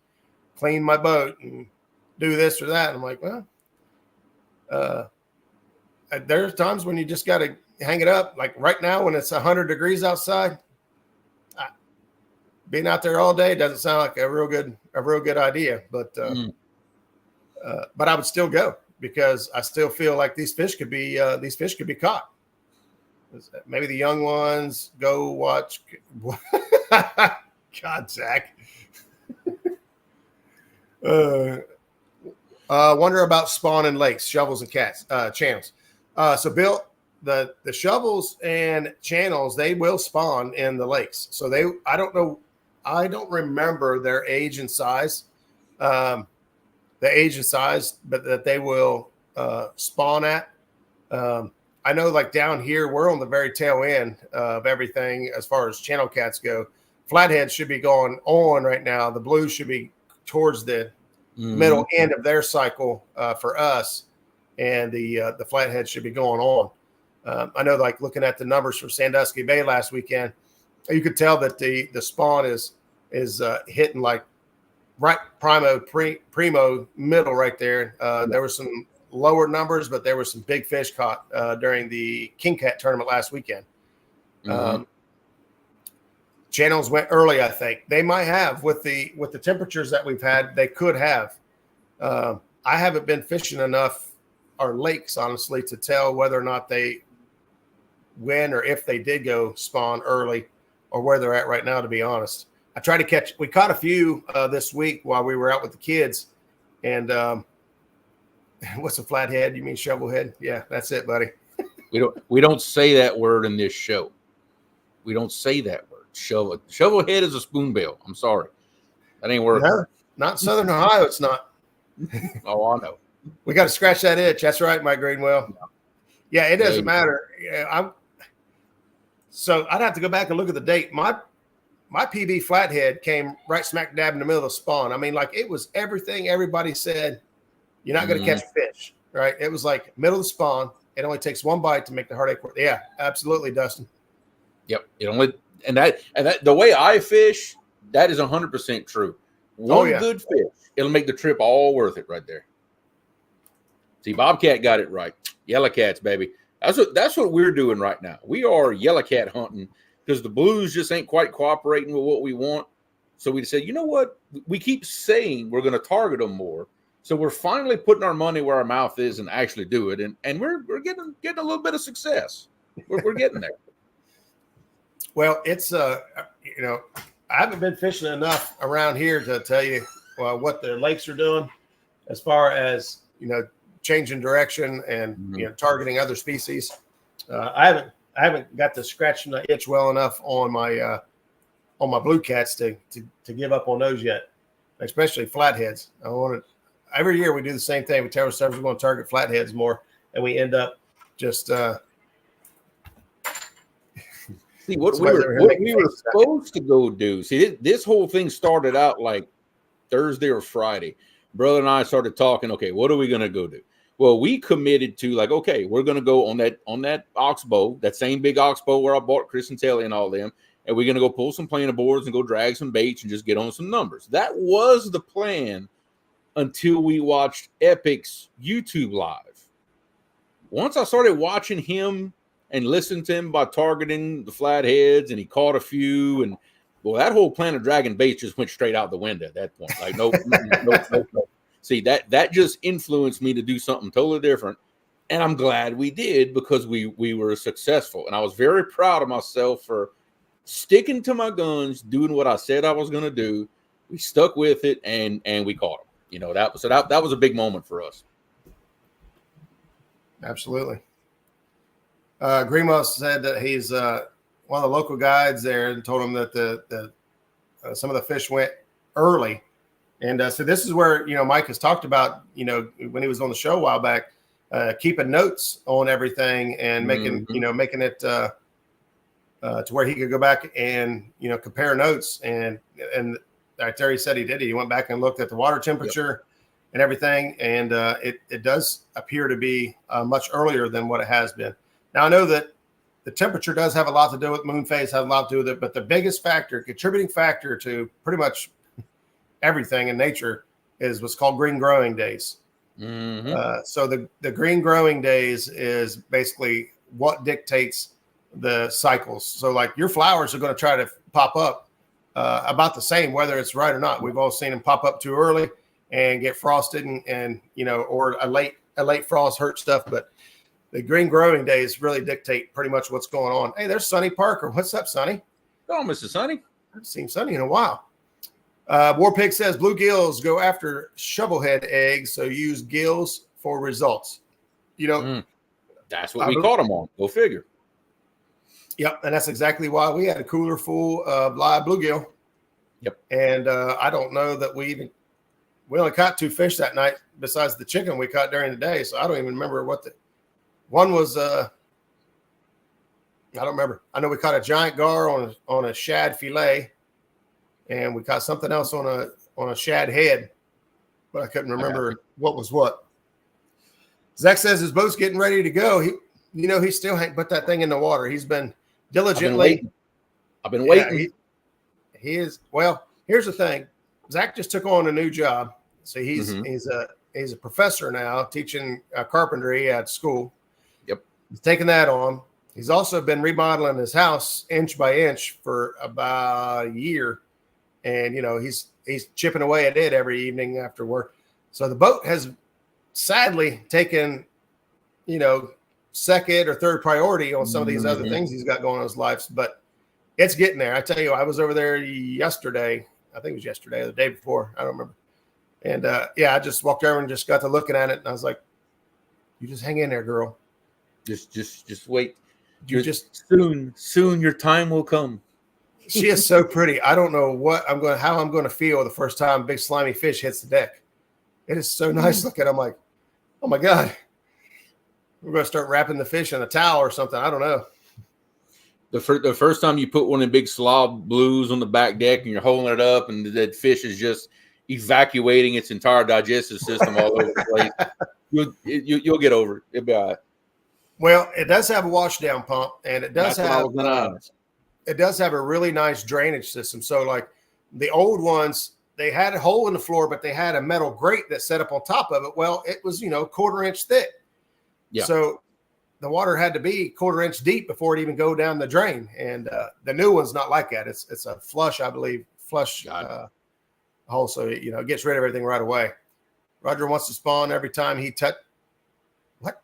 clean my boat and do this or that. And I'm like, well, there's times when you just got to hang it up. Like right now, when it's 100 degrees outside, being out there all day doesn't sound like a real good idea. But I would still go because I still feel like these fish could be caught. Maybe the young ones go watch. God, Zach. Wonder about spawn in lakes, shovels and channels. So Bill, the shovels and channels, they will spawn in the lakes. So I don't remember their age and size, but that they will spawn at. I know like down here, we're on the very tail end of everything as far as channel cats go. Flatheads should be going on right now. The blues should be towards the middle end of their cycle for us, and the flatheads should be going on. I know, like looking at the numbers for Sandusky Bay last weekend, you could tell that the spawn is hitting like right primo middle right there. There were some lower numbers, but there were some big fish caught during the King Cat tournament last weekend. Channels went early, I think. They might have with the temperatures that we've had, they could have. I haven't been fishing enough our lakes, honestly, to tell whether or not they when or if they did go spawn early or where they're at right now, to be honest. We caught a few this week while we were out with the kids. And what's a flathead? You mean shovelhead? Yeah, that's it, buddy. We don't say that word in this show. We don't say that word. Shovelhead is a spoonbill. I'm sorry. That ain't working. No, not in Southern Ohio, it's not. Oh, I know. We got to scratch that itch. That's right, Mike Greenwell. Yeah, it doesn't matter. So I'd have to go back and look at the date. My PB flathead came right smack dab in the middle of the spawn. I mean, like it was everything everybody said. You're not going to catch fish, right? It was like middle of the spawn. It only takes one bite to make the heartache worth. Yeah, absolutely, Dustin. Yep. And that the way I fish, that is 100% true. One good fish, it'll make the trip all worth it right there. See, Bobcat got it right. Yellow cats, baby. That's what we're doing right now. We are yellow cat hunting because the blues just ain't quite cooperating with what we want. So we said, you know what? We keep saying we're going to target them more. So we're finally putting our money where our mouth is and actually do it. And we're getting a little bit of success. We're getting there. Well, it's I haven't been fishing enough around here to tell you what the lakes are doing as far as changing direction and targeting other species. I haven't got to scratch the itch well enough on my blue cats to give up on those yet, especially flatheads. Every year we do the same thing. We tell ourselves we're going to target flatheads more, and we end up just see what we were supposed to go do. See, this whole thing started out like Thursday or Friday. Brother and I started talking. Okay, what are we going to go do? Well, we committed to like, okay, we're going to go on that oxbow, that same big oxbow where I bought Chris and Telly and all them, and we're going to go pull some planer boards and go drag some baits and just get on some numbers. That was the plan until we watched Epic's YouTube live. Once I started watching him and listened to him by targeting the flatheads, and he caught a few, and well, that whole plan of dragging baits just went straight out the window at that point. Like, nope. See, that just influenced me to do something totally different. And I'm glad we did, because we were successful. And I was very proud of myself for sticking to my guns, doing what I said I was going to do. We stuck with it, and we caught them. You know, that was a big moment for us. Absolutely. Grimo said that he's one of the local guides there, and told him that the some of the fish went early. And so this is where, Mike has talked about, when he was on the show a while back, keeping notes on everything and making it to where he could go back and, compare notes. And right there, he said he did it. He went back and looked at the water temperature and everything. And it does appear to be much earlier than what it has been. Now, I know that the temperature does have a lot to do with moon phase, has a lot to do with it, but the biggest factor, contributing factor to pretty much everything in nature, is what's called green growing days. So the green growing days is basically what dictates the cycles. So like your flowers are going to try to pop up about the same, whether it's right or not. We've all seen them pop up too early and get frosted and or a late frost hurt stuff, but the green growing days really dictate pretty much what's going on. Hey, there's Sonny Parker. What's up, Sonny? Oh, Mr. Sonny. I haven't seen Sonny in a while. Warpig says bluegills go after shovelhead eggs, so use gills for results. That's what we caught them on. Go figure. Yep, and that's exactly why we had a cooler full of live bluegill. Yep. And I don't know that we only caught 2 fish that night besides the chicken we caught during the day, so I don't even remember what the one was. I don't remember. I know we caught a giant gar on a shad fillet, and we caught something else on a shad head, but I couldn't remember what was what. Zach says his boat's getting ready to go. He still ain't put that thing in the water. He's been diligently. I've been waiting. Yeah, he is. Well, here's the thing. Zach just took on a new job. So he's a professor now, teaching carpentry at school. Yep. He's taking that on. He's also been remodeling his house inch by inch for about a year. And, he's chipping away at it every evening after work. So the boat has sadly taken, second or third priority on some of these other things he's got going on in his life. But it's getting there. I tell you, I was over there yesterday. I think it was yesterday or the day before. I don't remember. And, I just walked over and just got to looking at it. And I was like, you just hang in there, girl. Just wait. You just soon your time will come. She is so pretty. I don't know how I'm going to feel the first time a big slimy fish hits the deck. It is so nice looking. I'm like, oh my God, we're going to start wrapping the fish in a towel or something. I don't know. The first time you put one of the big slob blues on the back deck and you're holding it up and that fish is just evacuating its entire digestive system all over the place, you'll get over it. It'll be all right. Well, it does have a wash down pump, and it does have a really nice drainage system. So like the old ones, they had a hole in the floor, but they had a metal grate that set up on top of it. Well, it was, 1/4 inch thick. Yeah. So the water had to be 1/4 inch deep before it even go down the drain. And the new one's not like that. It's a flush, I believe, hole. So, it gets rid of everything right away. Roger wants to spawn every time he touch. What?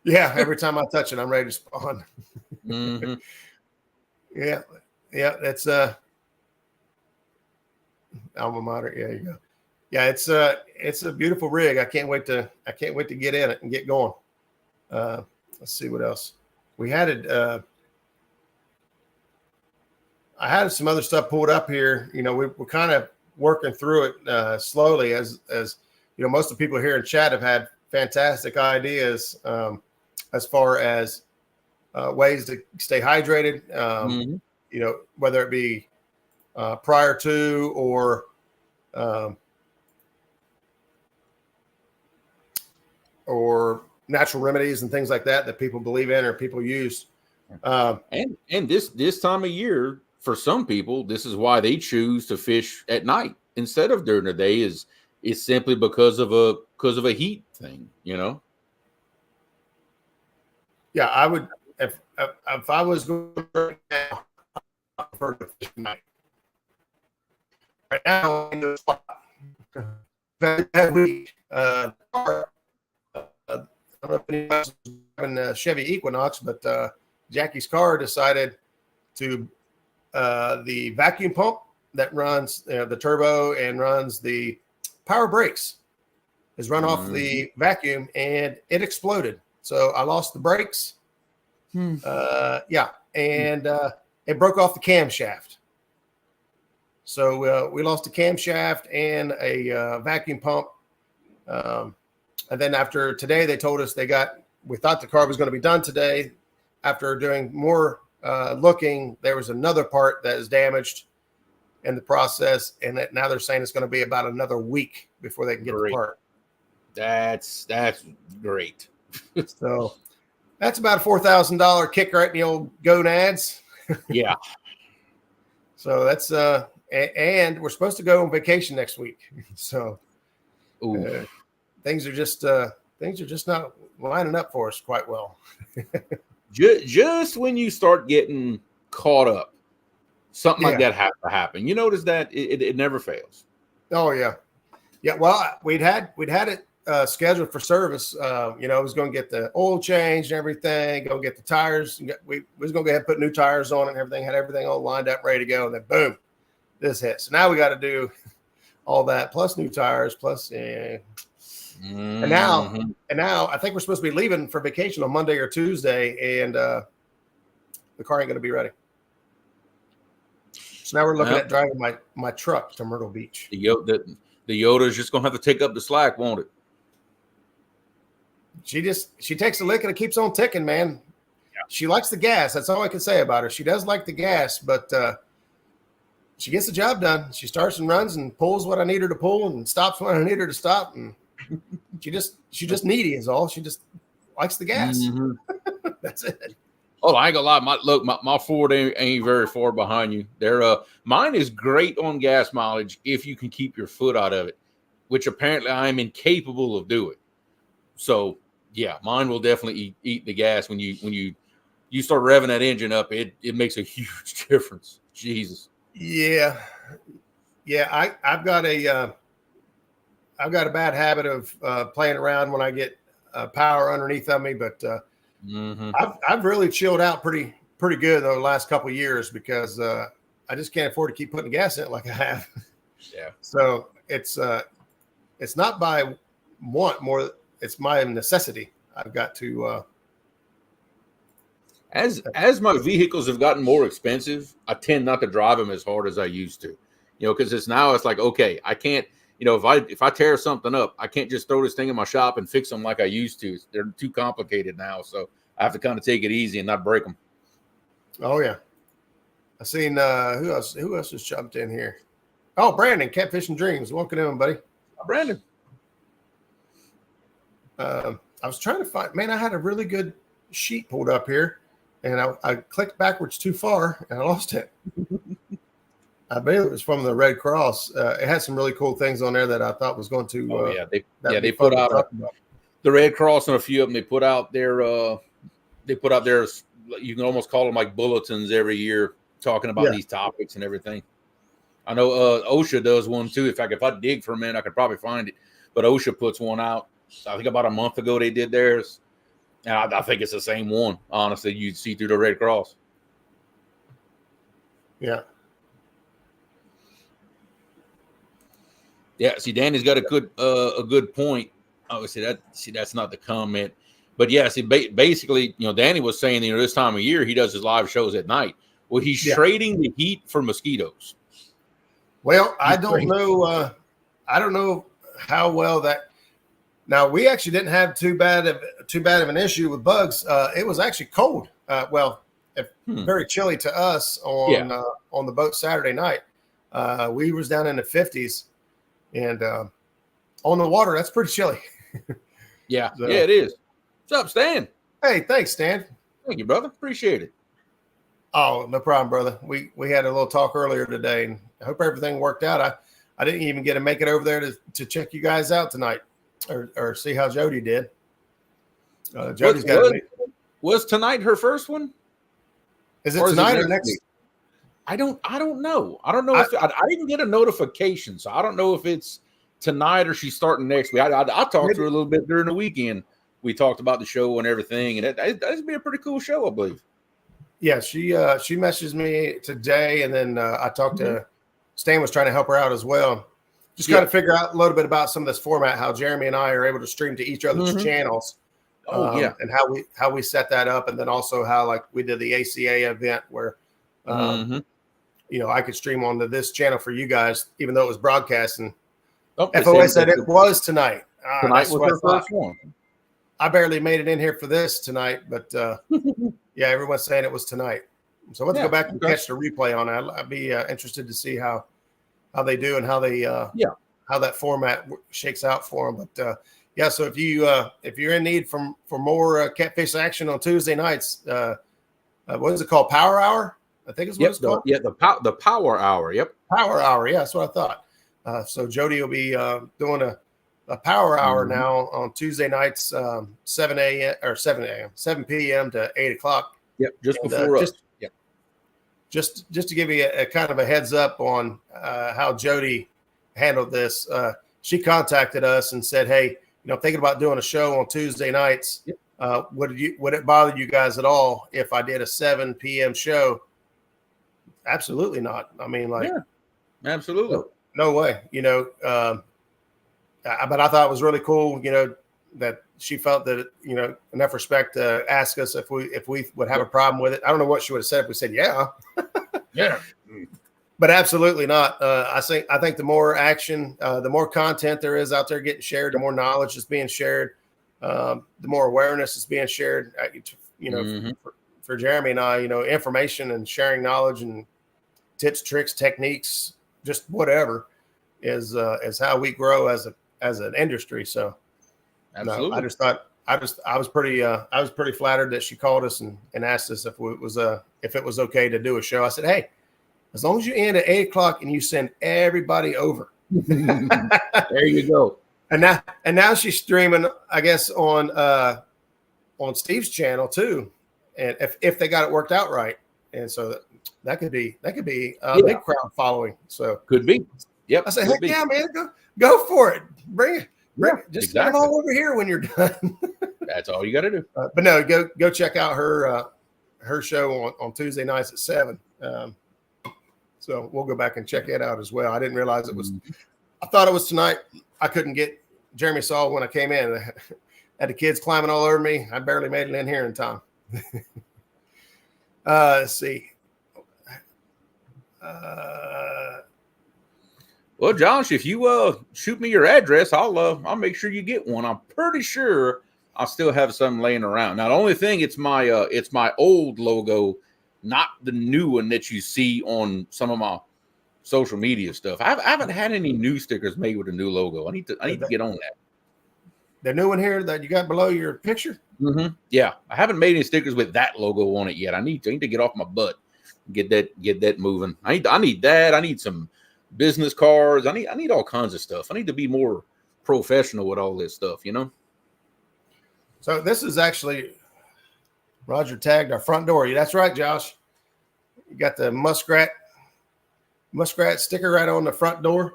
Yeah. Every time I touch it, I'm ready to spawn. Mm-hmm. Yeah. That's alma mater. Yeah, you go. Yeah, it's a beautiful rig. I can't wait to get in it and get going. Let's see what else we had. I had some other stuff pulled up here. We're kind of working through it slowly, as most of the people here in chat have had fantastic ideas as far as ways to stay hydrated. Whether it be prior to or natural remedies and things like that people believe in or people use. And this time of year, for some people, this is why they choose to fish at night instead of during the day. Is simply because of a heat thing, Yeah, I would if I was going right now, I prefer to fish at night. Right now, in the spot, that week, car, I don't know if anybody's driving a Chevy Equinox, but Jackie's car decided to the vacuum pump that runs the turbo and runs the power brakes is run off the vacuum, and it exploded. So I lost the brakes. And it broke off the camshaft. So we lost a camshaft and a vacuum pump. And then after today, they told us we thought the car was going to be done today. After doing more looking, there was another part that is damaged in the process. And that now they're saying it's going to be about another week before they can get the part. That's great. So that's about a $4,000 kick right in the old gonads. Yeah. So that's and we're supposed to go on vacation next week. So things are just not lining up for us quite well. just when you start getting caught up, something like that has to happen. You notice that it never fails. Oh yeah. Well, we'd had it scheduled for service. It was going to get the oil changed and everything, go get the tires. We was going to go ahead and put new tires on it and everything, had everything all lined up, ready to go. And then boom, this hit. So now we got to do all that plus new tires, plus, and now I think we're supposed to be leaving for vacation on Monday or Tuesday, and the car ain't going to be ready. So now we're looking at driving my truck to Myrtle Beach. The Yoda is just going to have to take up the slack, won't it? She takes a lick and it keeps on ticking, man. Yeah. She likes the gas. That's all I can say about her. She does like the gas, but she gets the job done. She starts and runs and pulls what I need her to pull and stops when I need her to stop. And she just needy is all. She just likes the gas. Mm-hmm. That's it. Oh, I ain't gonna lie. My Ford ain't very far behind you. Mine is great on gas mileage if you can keep your foot out of it, which apparently I'm incapable of doing. So yeah, mine will definitely eat the gas when you start revving that engine up. It makes a huge difference. Jesus. Yeah. I've got a bad habit of playing around when I get power underneath of me, but I've really chilled out pretty good though the last couple of years because I just can't afford to keep putting gas in it like I have. Yeah. So it's not by want more. It's my necessity. I've got to. As my vehicles have gotten more expensive, I tend not to drive them as hard as I used to. Because it's like, okay, I can't. If I tear something up, I can't just throw this thing in my shop and fix them like I used to. They're too complicated now, so I have to kind of take it easy and not break them. Oh yeah, I seen who else just jumped in here? Oh, Brandon, Catfish and Dreams. Welcome in, buddy. Brandon. I was trying to find. Man, I had a really good sheet pulled up here, and I clicked backwards too far and I lost it. I believe it was from the Red Cross. It had some really cool things on there that I thought was going to. They put out the Red Cross and a few of them. They put out their. You can almost call them like bulletins every year, talking about these topics and everything. I know OSHA does one too. In fact, if I dig for a minute, I could probably find it. But OSHA puts one out. I think about a month ago they did theirs, and I think it's the same one. Honestly, you'd see through the Red Cross. Yeah. Yeah, see, Danny's got a good point. Oh, that's not the comment, but yeah, see, basically, Danny was saying, this time of year he does his live shows at night. Well, he's trading the heat for mosquitoes. Well, I don't know how well that. Now we actually didn't have too bad of an issue with bugs. It was actually cold. Very chilly to us on the boat Saturday night. We was down in the 50s. And on the water, that's pretty chilly. Yeah, it is. What's up, Stan? Hey, thanks, Stan. Thank you, brother. Appreciate it. Oh, no problem, brother. We had a little talk earlier today, and I hope everything worked out. I didn't even get to make it over there to check you guys out tonight or see how Jody did. Jody's was tonight her first one? Is it tonight or next? I don't know. I don't know if I didn't get a notification, so I don't know if it's tonight or she's starting next week. I talked to her a little bit during the weekend. We talked about the show and everything, and that'd be a pretty cool show, I believe. Yeah, she messaged me today, and then I talked to Stan was trying to help her out as well. Just got to figure out a little bit about some of this format, how Jeremy and I are able to stream to each other's channels. And how we set that up, and then also how like we did the ACA event where I could stream onto this channel for you guys, even though it was broadcasting. FOA said it was tonight. Tonight was her first one. I barely made it in here for this tonight, but yeah, everyone's saying it was tonight. So let's go back and catch the replay on it. I'd be interested to see how they do and how they how that format shakes out for them. But yeah, so if you're in need for more catfish action on Tuesday nights, what is it called? Power Hour, I think is what it's called. Yeah, the Power Hour. Yep, Power Hour. Yeah, that's what I thought. So Jody will be doing a Power Hour now on Tuesday nights, 7 p.m. to 8 o'clock. Yep, just before us. Just to give you a kind of a heads up on how Jody handled this. She contacted us and said, "Hey, thinking about doing a show on Tuesday nights. Would it bother you guys at all if I did a 7 p.m. show?" Absolutely not. I mean, absolutely. No way. But I thought it was really cool, that she felt that, enough respect to ask us if we would have a problem with it. I don't know what she would have said if we said, yeah. Yeah. But absolutely not. I think the more action, the more content there is out there getting shared, the more knowledge is being shared, the more awareness is being shared. For Jeremy and I, information and sharing knowledge and tips, tricks, techniques, just whatever is how we grow as an industry. So absolutely. I just thought I was pretty flattered that she called us and asked us if it was okay to do a show. I said, hey, as long as you end at 8 o'clock and you send everybody over. There you go. And now she's streaming, I guess, on Steve's channel too. And if they got it worked out right. And so that could be a big crowd following. So could be. Yep. I said, heck yeah, man, go for it. Bring it. Just send them all over here when you're done. That's all you got to do. But no, go check out her show on Tuesday nights at 7. So we'll go back and check it out as well. I didn't realize it was. I thought it was tonight. I couldn't get. Jeremy saw when I came in. I had the kids climbing all over me. I barely made it in here in time. Let's see. Well, Josh, if you shoot me your address, I'll make sure you get one. I'm pretty sure I still have some laying around. Now, the only thing it's my old logo, not the new one that you see on some of my social media stuff. I haven't had any new stickers made with a new logo. I need to get on that. The new one here that you got below your picture? Mm-hmm. Yeah, I haven't made any stickers with that logo on it yet. I need to get off my butt, get that moving. I need that. I need some business cards. I need all kinds of stuff. I need to be more professional with all this stuff, So this is actually Roger tagged our front door. That's right, Josh. You got the Muskrat sticker right on the front door.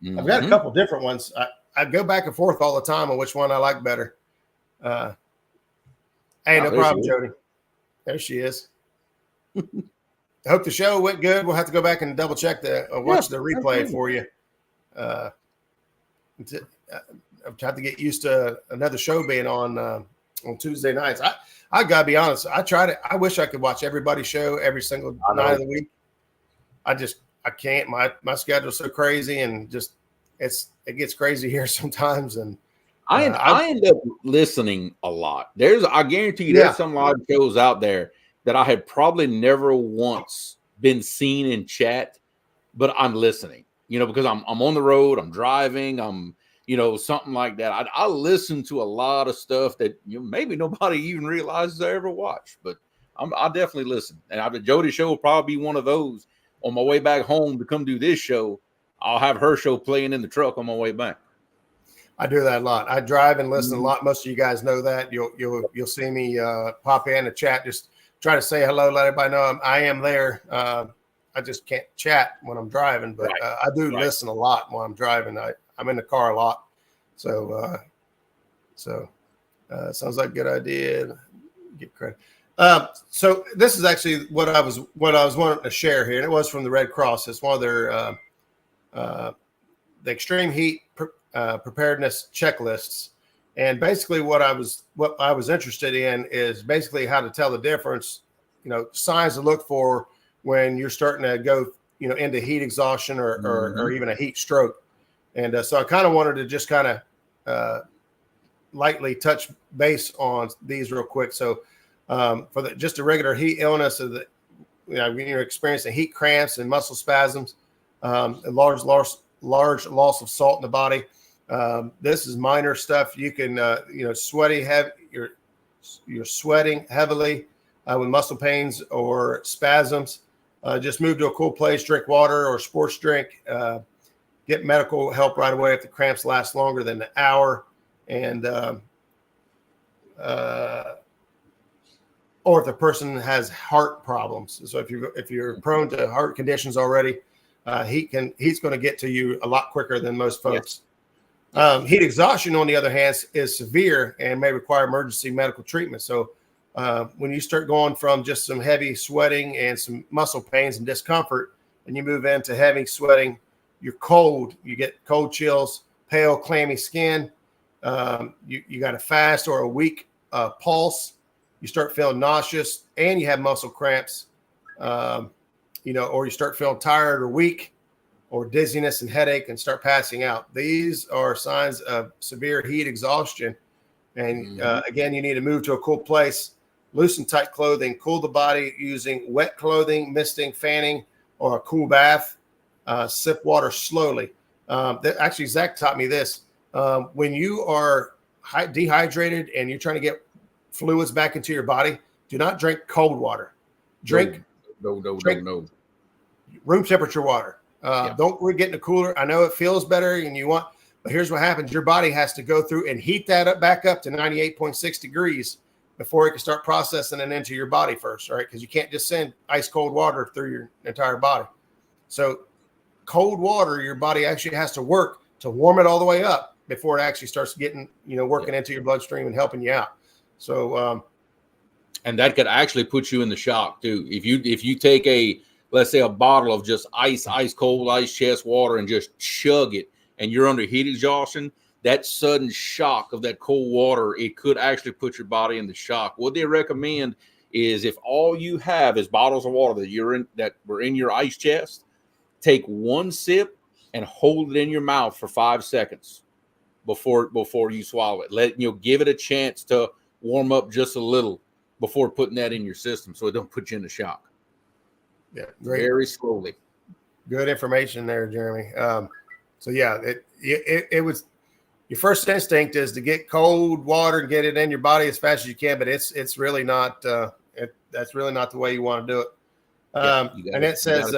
Mm-hmm. I've got a couple different ones. I go back and forth all the time on which one I like better. Hey, no problem, Jody. There she is. I hope the show went good. We'll have to go back and double check watch the replay for you. I've tried to get used to another show being on Tuesday nights. I gotta be honest. I tried it. I wish I could watch everybody's show every single night of the week. I can't. My schedule's so crazy, and just it gets crazy here sometimes. And I end up listening a lot. I guarantee you, there's some live shows out there that I have probably never once been seen in chat, but I'm listening. Because I'm on the road, I'm driving, I'm something like that. I listen to a lot of stuff that maybe nobody even realizes I ever watch, but I definitely listen. And the Jody show will probably be one of those. On my way back home to come do this show, I'll have her show playing in the truck on my way back. I do that a lot. I drive and listen a lot. Most of you guys know that. You'll see me pop in the chat, just try to say hello, let everybody know I am there. I just can't chat when I'm driving, but I do listen a lot while I'm driving. I'm in the car a lot. So sounds like a good idea. Get credit. So this is actually what I was wanting to share here, and it was from the Red Cross. It's one of their the extreme heat preparedness checklists. And basically what I was interested in is basically how to tell the difference, signs to look for when you're starting to go, into heat exhaustion or even a heat stroke. And so I kind of wanted to just kind of lightly touch base on these real quick. So for just a regular heat illness, when you're experiencing heat cramps and muscle spasms, a large loss of salt in the body. This is minor stuff. You can, you're sweating heavily with muscle pains or spasms. Just move to a cool place, drink water or sports drink. Get medical help right away if the cramps last longer than an hour, and or if the person has heart problems. So if you're prone to heart conditions already, heat's going to get to you a lot quicker than most folks. Yes. Heat exhaustion, on the other hand, is severe and may require emergency medical treatment. So when you start going from just some heavy sweating and some muscle pains and discomfort, and you move into heavy sweating, you're cold, you get cold chills, pale, clammy skin, you got a fast or a weak pulse, you start feeling nauseous, and you have muscle cramps, or you start feeling tired or weak, or dizziness and headache, and start passing out. These are signs of severe heat exhaustion. And again, you need to move to a cool place, loosen tight clothing, cool the body using wet clothing, misting, fanning, or a cool bath. Sip water slowly. Actually, Zach taught me this. When you are dehydrated and you're trying to get fluids back into your body, do not drink cold water. Drink room temperature water. Don't get in the cooler. I know it feels better but here's what happens. Your body has to go through and heat that back up to 98.6 degrees before it can start processing it into your body first, right? Because you can't just send ice cold water through your entire body. So cold water, your body actually has to work to warm it all the way up before it actually starts getting, working into your bloodstream and helping you out. So, and that could actually put you in the shock too. If you take let's say a bottle of just ice cold, ice chest water and just chug it, and you're under heat exhaustion, that sudden shock of that cold water, it could actually put your body in the shock. What they recommend is if all you have is bottles of water that were in your ice chest, take one sip and hold it in your mouth for 5 seconds before you swallow it. Give it a chance to warm up just a little before putting that in your system, so it don't put you in the shock. Yeah, great. Very slowly. Good information there, Jeremy. So yeah, it was your first instinct is to get cold water and get it in your body as fast as you can, but it's really not. That's really not the way you want to do it. And it says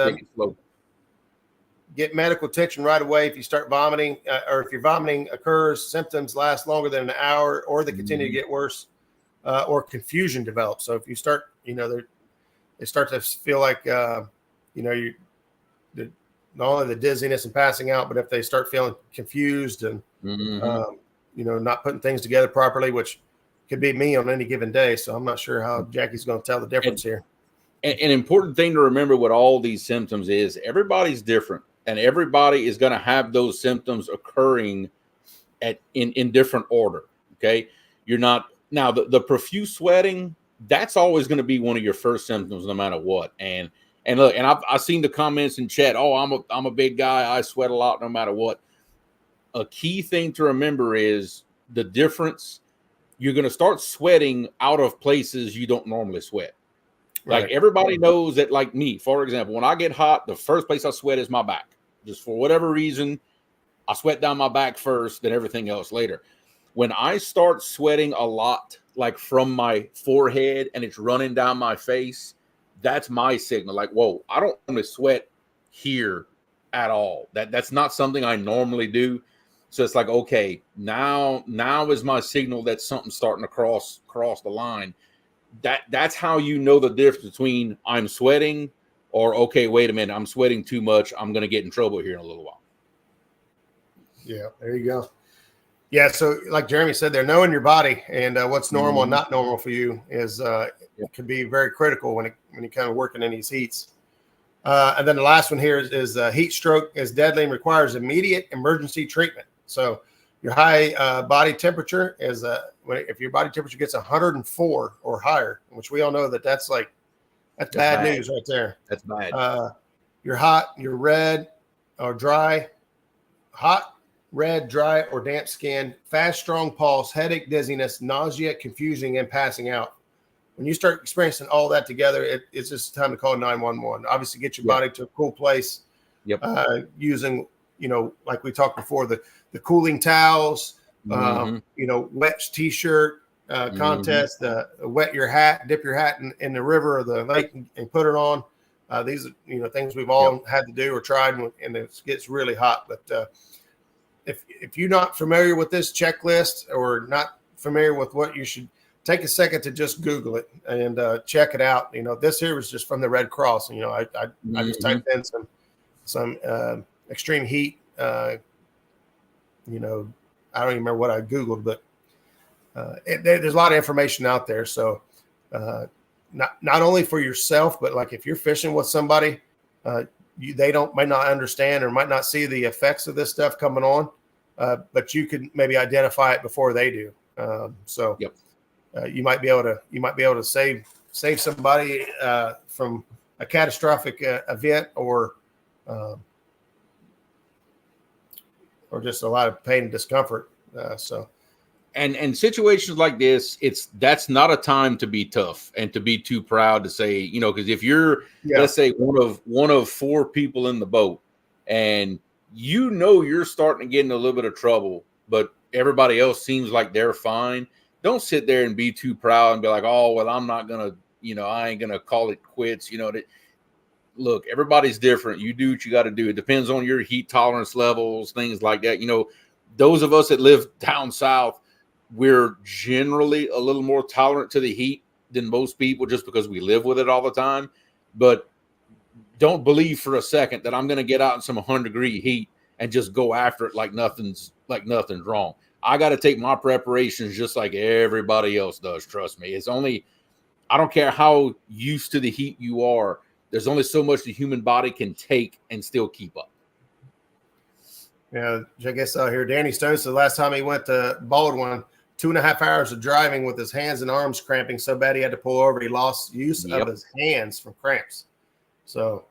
get medical attention right away if you start vomiting, or if your vomiting occurs, symptoms last longer than an hour, or they continue to get worse, or confusion develops. So if you start, they start to feel like, not only the dizziness and passing out, but if they start feeling confused and, not putting things together properly, which could be me on any given day. So I'm not sure how Jackie's going to tell the difference here. An important thing to remember with all these symptoms is everybody's different, and everybody is going to have those symptoms occurring in different order. Okay. You're not now the profuse sweating. That's always going to be one of your first symptoms, no matter what. And look, and I've seen the comments in chat. Oh, I'm a big guy. I sweat a lot, no matter what. A key thing to remember is the difference. You're going to start sweating out of places you don't normally sweat. Right. Like everybody knows that, like me, for example, when I get hot, the first place I sweat is my back. Just for whatever reason, I sweat down my back first, then everything else later. When I start sweating a lot, like from my forehead and it's running down my face, that's my signal. Like, whoa, I don't want to sweat here at all. That's not something I normally do. So it's like, okay, now is my signal that something's starting to cross the line. That's how you know the difference between I'm sweating or, okay, wait a minute, I'm sweating too much. I'm going to get in trouble here in a little while. Yeah, there you go. Yeah, so like Jeremy said, they're knowing your body and what's normal and not normal for you is can be very critical when you're kind of working in these heats. And then the last one here is heat stroke is deadly and requires immediate emergency treatment. So your high body temperature is if your body temperature gets 104 or higher, which we all know that's bad news right there. That's bad. You're hot, you're red or dry, hot, red, dry, or damp skin, fast, strong pulse, headache, dizziness, nausea, confusing, and passing out. When you start experiencing all that together, it's just time to call 911. Obviously, get your body to a cool place. Yep. Using, like we talked before, the cooling towels, wet t-shirt contest, wet your hat, dip your hat in the river or the lake and put it on. These are, things we've all had to do or tried, and it gets really hot. But if you're not familiar with this checklist or not familiar with what you should, take a second to just Google it and check it out. This here was just from the Red Cross. I just typed in some extreme heat. I don't even remember what I Googled, but there's a lot of information out there. So not only for yourself, but like if you're fishing with somebody, they might not understand or might not see the effects of this stuff coming on, but you could maybe identify it before they do. You might be able to save somebody from a catastrophic event or just a lot of pain and discomfort. And situations like this, that's not a time to be tough and to be too proud to say, because if you're, let's say one of four people in the boat and you're starting to get in a little bit of trouble, but everybody else seems like they're fine. Don't sit there and be too proud and be like, oh, well, I'm not going to, I ain't going to call it quits. Look, everybody's different. You do what you got to do. It depends on your heat tolerance levels, things like that. Those of us that live down south, we're generally a little more tolerant to the heat than most people just because we live with it all the time. But don't believe for a second that I'm going to get out in some 100-degree heat and just go after it like nothing's wrong. I got to take my preparations just like everybody else does. Trust me. I don't care how used to the heat you are. There's only so much the human body can take and still keep up. Yeah, I guess out here, Danny Stone said the last time he went to Baldwin, 2.5 hours of driving with his hands and arms cramping so bad he had to pull over. He lost use of his hands from cramps. So,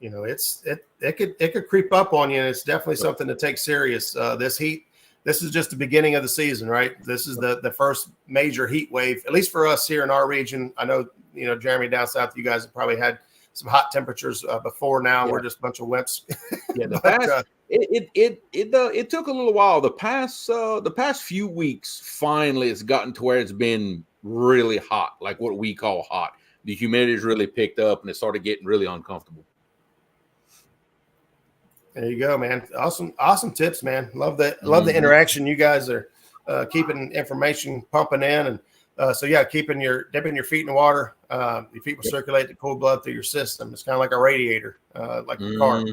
it could creep up on you, and it's definitely something to take serious. This heat. This is just the beginning of the season, right? This is the first major heat wave, at least for us here in our region. I know, Jeremy, down south, you guys have probably had some hot temperatures before now. Yeah. We're just a bunch of wimps. Yeah, it took a little while. The past few weeks, finally, it's gotten to where it's been really hot, like what we call hot. The humidity's really picked up, and it started getting really uncomfortable. There you go, man. Awesome tips, man. Love the interaction. You guys are keeping information pumping in, and dipping your feet in the water. Your feet will circulate the cold blood through your system. It's kind of like a radiator, like a car.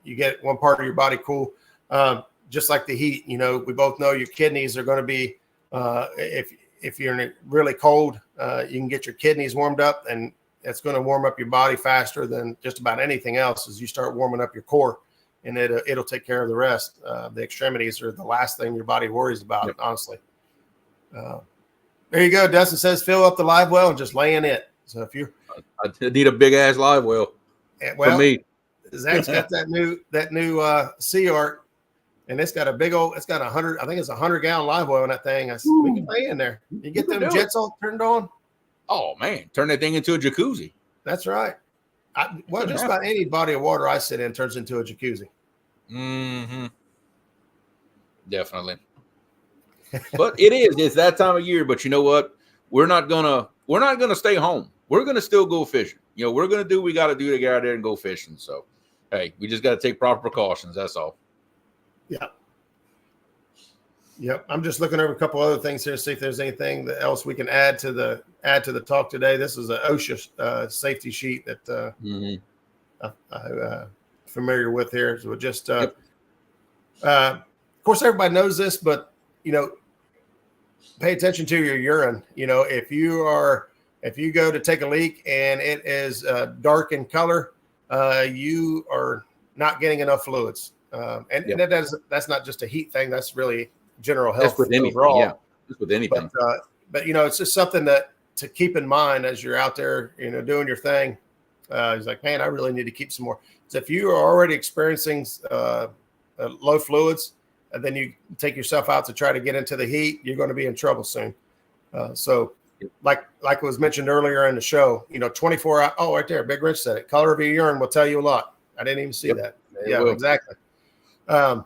You get one part of your body cool, just like the heat. We both know your kidneys are going to be if you're in a really cold, you can get your kidneys warmed up, and it's going to warm up your body faster than just about anything else as you start warming up your core, and it'll take care of the rest. The extremities are the last thing your body worries about, honestly. There you go. Dustin says, fill up the live well and just lay in it. So if I need a big ass live well, for me. Zach's got that new Sea Art, and it's got 100, I think it's 100-gallon live well in that thing. I said, we can lay in there. You get them jets all turned on. Oh man, turn that thing into a jacuzzi. That's right. Just about any body of water I sit in turns into a jacuzzi. Definitely. But it's that time of year. But you know what? We're not gonna stay home. We're gonna still go fishing. We're gonna do what we got to do to get out there and go fishing. So, hey, we just got to take proper precautions. That's all. Yeah. Yep. I'm just looking over a couple other things here, see if there's anything else we can add to the talk today. This is an OSHA safety sheet that I'm familiar with here. So just Of course, everybody knows this, but pay attention to your urine. If you go to take a leak and it is dark in color, you are not getting enough fluids. And that's not just a heat thing. That's really general health that's with anything, overall. Yeah, just with anything. But it's just something to keep in mind as you're out there, doing your thing. He's like, man, I really need to keep some more. So if you are already experiencing low fluids, and then you take yourself out to try to get into the heat, you're going to be in trouble soon. So like was mentioned earlier in the show, 24 hours. Oh, right there. Big Rich said it. Color of your urine will tell you a lot. I didn't even see that. Yeah, exactly. Plan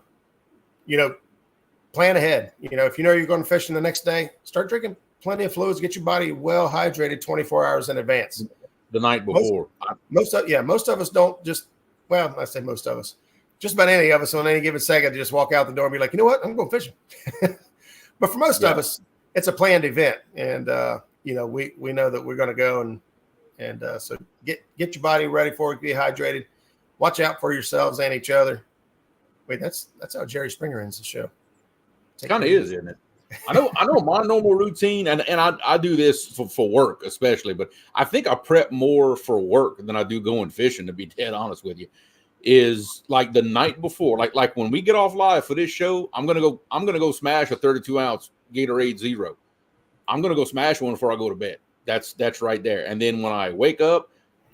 ahead. If you're going fishing the next day, start drinking plenty of fluids, get your body well hydrated 24 hours in advance. The night before. Most of us don't just, well, I say most of us, just about any of us on any given second, just walk out the door and be like, you know what, I'm going fishing. But for most of us, it's a planned event. And, we know that we're going to go and so get your body ready for it, be hydrated, watch out for yourselves and each other. Wait, that's how Jerry Springer ends the show. Kind of is, isn't it? I know my normal routine, and I do this for work especially, but I think I prep more for work than I do going fishing, to be dead honest with you. Is like the night before, like when we get off live for this show, I'm gonna go smash a 32-ounce Gatorade Zero. I'm gonna go smash one before I go to bed. That's right there. And then when I wake up,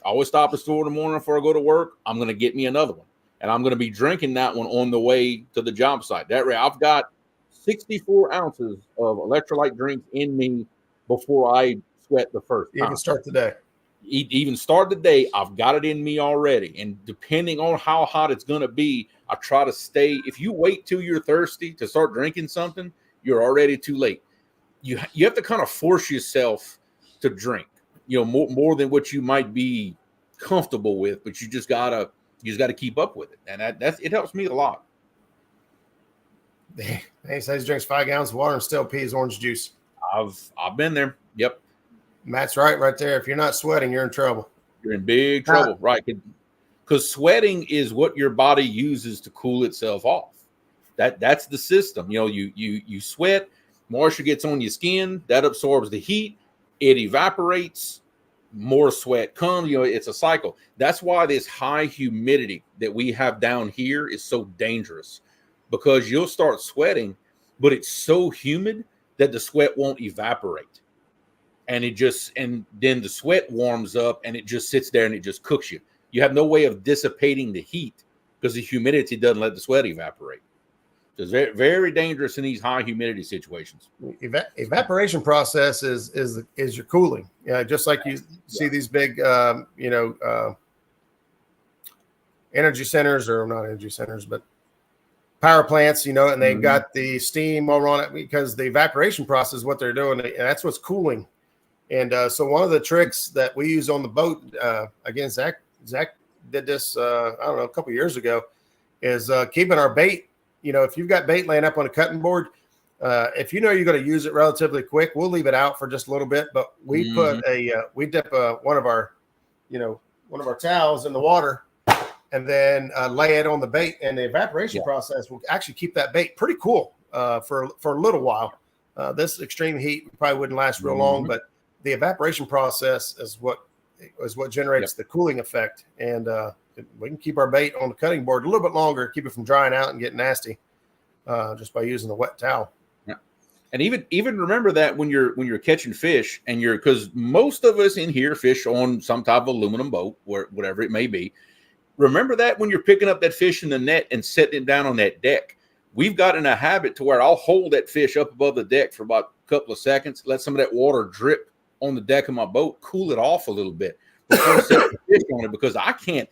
I always stop at the store in the morning before I go to work. I'm gonna get me another one, and I'm gonna be drinking that one on the way to the job site. That way, I've got 64 ounces of electrolyte drinks in me before I sweat the first time. Even start the day, I've got it in me already. And depending on how hot it's going to be, I try to stay. If you wait till you're thirsty to start drinking something, you're already too late. You have to kind of force yourself to drink, more than what you might be comfortable with, but you just gotta keep up with it. And it helps me a lot. He says he drinks 5 gallons of water and still pees orange juice. I've been there. Yep. Matt's right there. If you're not sweating, you're in trouble. You're in big trouble, right? Because sweating is what your body uses to cool itself off. That's the system. You sweat, moisture gets on your skin, that absorbs the heat, it evaporates, more sweat comes. It's a cycle. That's why this high humidity that we have down here is so dangerous, because you'll start sweating, but it's so humid that the sweat won't evaporate. And then the sweat warms up and it just sits there and it just cooks you. You have no way of dissipating the heat because the humidity doesn't let the sweat evaporate. So it's very, very dangerous in these high humidity situations. Evaporation process is your cooling. Yeah, just like you see these big, energy centers, or not energy centers, but power plants, and they've got the steam over on it, because the evaporation process is what they're doing, and that's what's cooling. And so one of the tricks that we use on the boat, again, Zach did this, I don't know, a couple of years ago, is keeping our bait. If you've got bait laying up on a cutting board, if you're going to use it relatively quick, we'll leave it out for just a little bit. But we we dip one of our towels in the water, and then lay it on the bait, and the evaporation process will actually keep that bait pretty cool for a little while. This extreme heat probably wouldn't last real long, but the evaporation process is what generates the cooling effect. And we can keep our bait on the cutting board a little bit longer, keep it from drying out and getting nasty, just by using a wet towel. Yeah. And even remember that when you're catching fish, and because most of us in here fish on some type of aluminum boat, whatever it may be. Remember that when you're picking up that fish in the net and setting it down on that deck. We've got in a habit to where I'll hold that fish up above the deck for about a couple of seconds, let some of that water drip on the deck of my boat, cool it off a little bit before setting the fish on it, because I can't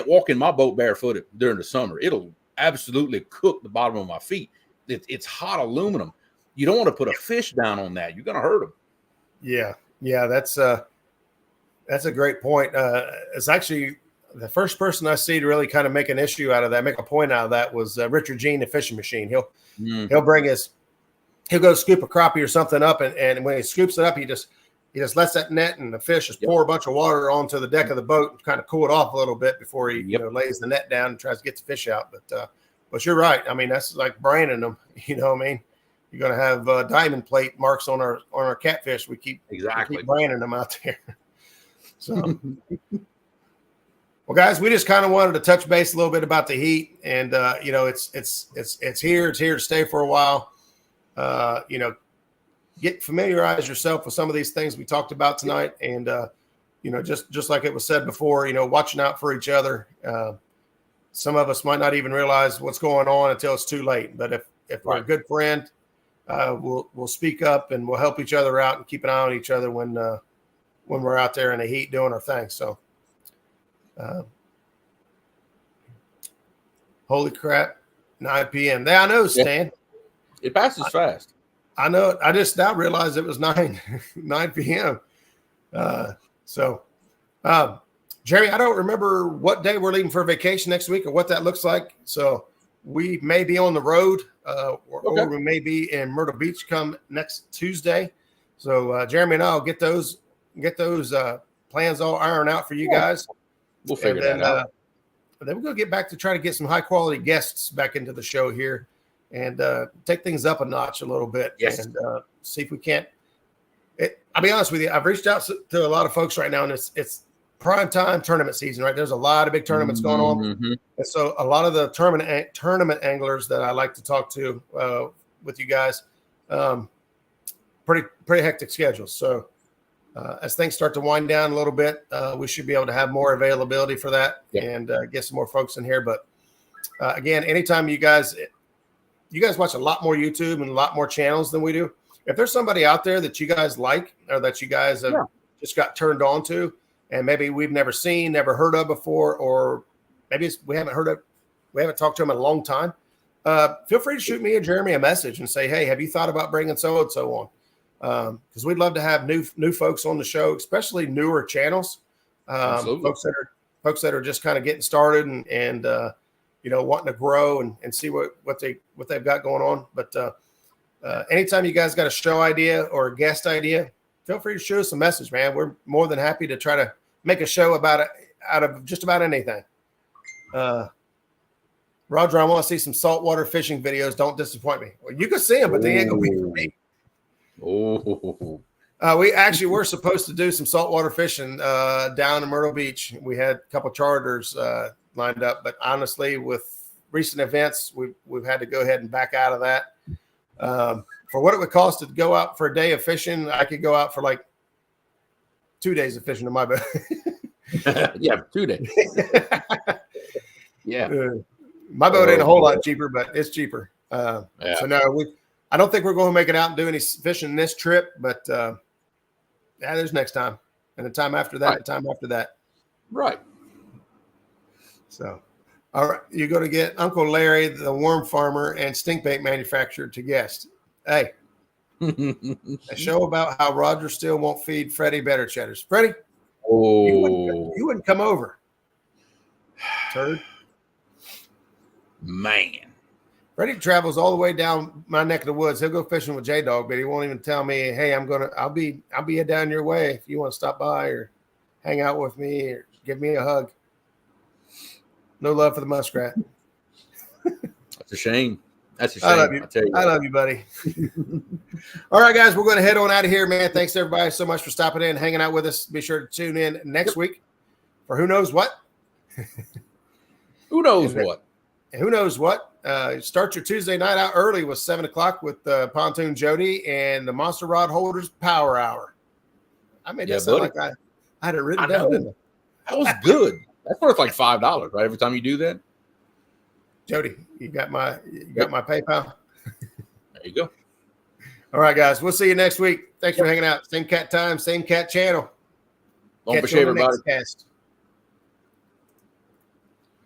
walk in my boat barefooted during the summer. It'll absolutely cook the bottom of my feet. It's hot aluminum. You don't want to put a fish down on that. You're going to hurt them. Yeah, that's a great point. It's actually the first person I see to really kind of make an issue out of that, make a point out of that, was Richard Jean, the fishing machine. He'll go scoop a crappie or something up, and when he scoops it up, he just lets that net and the fish just pour a bunch of water onto the deck of the boat and kind of cool it off a little bit before he lays the net down and tries to get the fish out. But But you're right. I mean, that's like branding them. You know what I mean? You're going to have diamond plate marks on our catfish. We keep branding them out there. So, well, guys, we just kind of wanted to touch base a little bit about the heat, and you know, it's here. It's here to stay for a while. You know, familiarize yourself with some of these things we talked about tonight, and you know, just like it was said before, you know, watching out for each other. Some of us might not even realize what's going on until it's too late. But if we're a good friend, we'll speak up and we'll help each other out and keep an eye on each other when we're out there in the heat doing our thing. So, holy crap, 9 p.m. I know, Stan. It passes fast. I know. I just now realized it was 9 p.m. Jeremy, I don't remember what day we're leaving for vacation next week or what that looks like. So we may be on the road or we may be in Myrtle Beach come next Tuesday. So Jeremy and I will get those plans all ironed out for you guys. We'll figure that out. Then we're going to get back to try to get some high quality guests back into the show here and take things up a notch a little bit. Yes. And see if we can't. I'll be honest with you. I've reached out to a lot of folks right now, and it's prime time tournament season, right? There's a lot of big tournaments going on. Mm-hmm. And so a lot of the tournament anglers that I like to talk to with you guys, pretty hectic schedules. So as things start to wind down a little bit, we should be able to have more availability for that and get some more folks in here. But again, anytime you guys watch a lot more YouTube and a lot more channels than we do. If there's somebody out there that you guys like or that you guys have just got turned on to, and maybe we've never seen, never heard of before, or maybe we haven't talked to them in a long time, feel free to shoot me and Jeremy a message and say, hey, have you thought about bringing so-and-so on? Because we'd love to have new folks on the show, especially newer channels, folks that are just kind of getting started and you know, wanting to grow and see what they've got going on. But anytime you guys got a show idea or a guest idea, feel free to shoot us a message, man. We're more than happy to try to make a show about it out of just about anything. Roger, I want to see some saltwater fishing videos. Don't disappoint me. Well, you can see them, but they ain't gonna be for me. We actually were supposed to do some saltwater fishing down in Myrtle Beach. We had a couple charters lined up, but honestly, with recent events, we've had to go ahead and back out of that. For what it would cost to go out for a day of fishing, I could go out for like 2 days of fishing in my boat. Yeah, 2 days. Yeah. My boat ain't a whole lot cheaper, but it's cheaper. So no, I don't think we're going to make it out and do any fishing this trip, but there's next time. And the time after that, the time after that. Right. So, all right, you're going to get Uncle Larry, the worm farmer and stink bait manufacturer, to guest. Hey, a show about how Roger still won't feed Freddie better cheddars. Freddie, you wouldn't come over. Turd. Man. Freddie travels all the way down my neck of the woods. He'll go fishing with J-Dog, but he won't even tell me, hey, I'll be down your way if you want to stop by or hang out with me or give me a hug. No love for the muskrat. That's a shame. That's a shame. I love you. I love you, buddy. All right, guys, we're going to head on out of here, man. Thanks, everybody, so much for stopping in and hanging out with us. Be sure to tune in next week for who knows what. Who knows what? Who knows what? Start your Tuesday night out early with 7 o'clock with Pontoon Jody and the Monster Rod Holders Power Hour. I made that sound like I had it written down, didn't I? That was good. That's worth like $5, right? Every time you do that. Jody, you got my PayPal. There you go. All right, guys. We'll see you next week. Thanks for hanging out. Same cat time, same cat channel. Don't push everybody. Cast.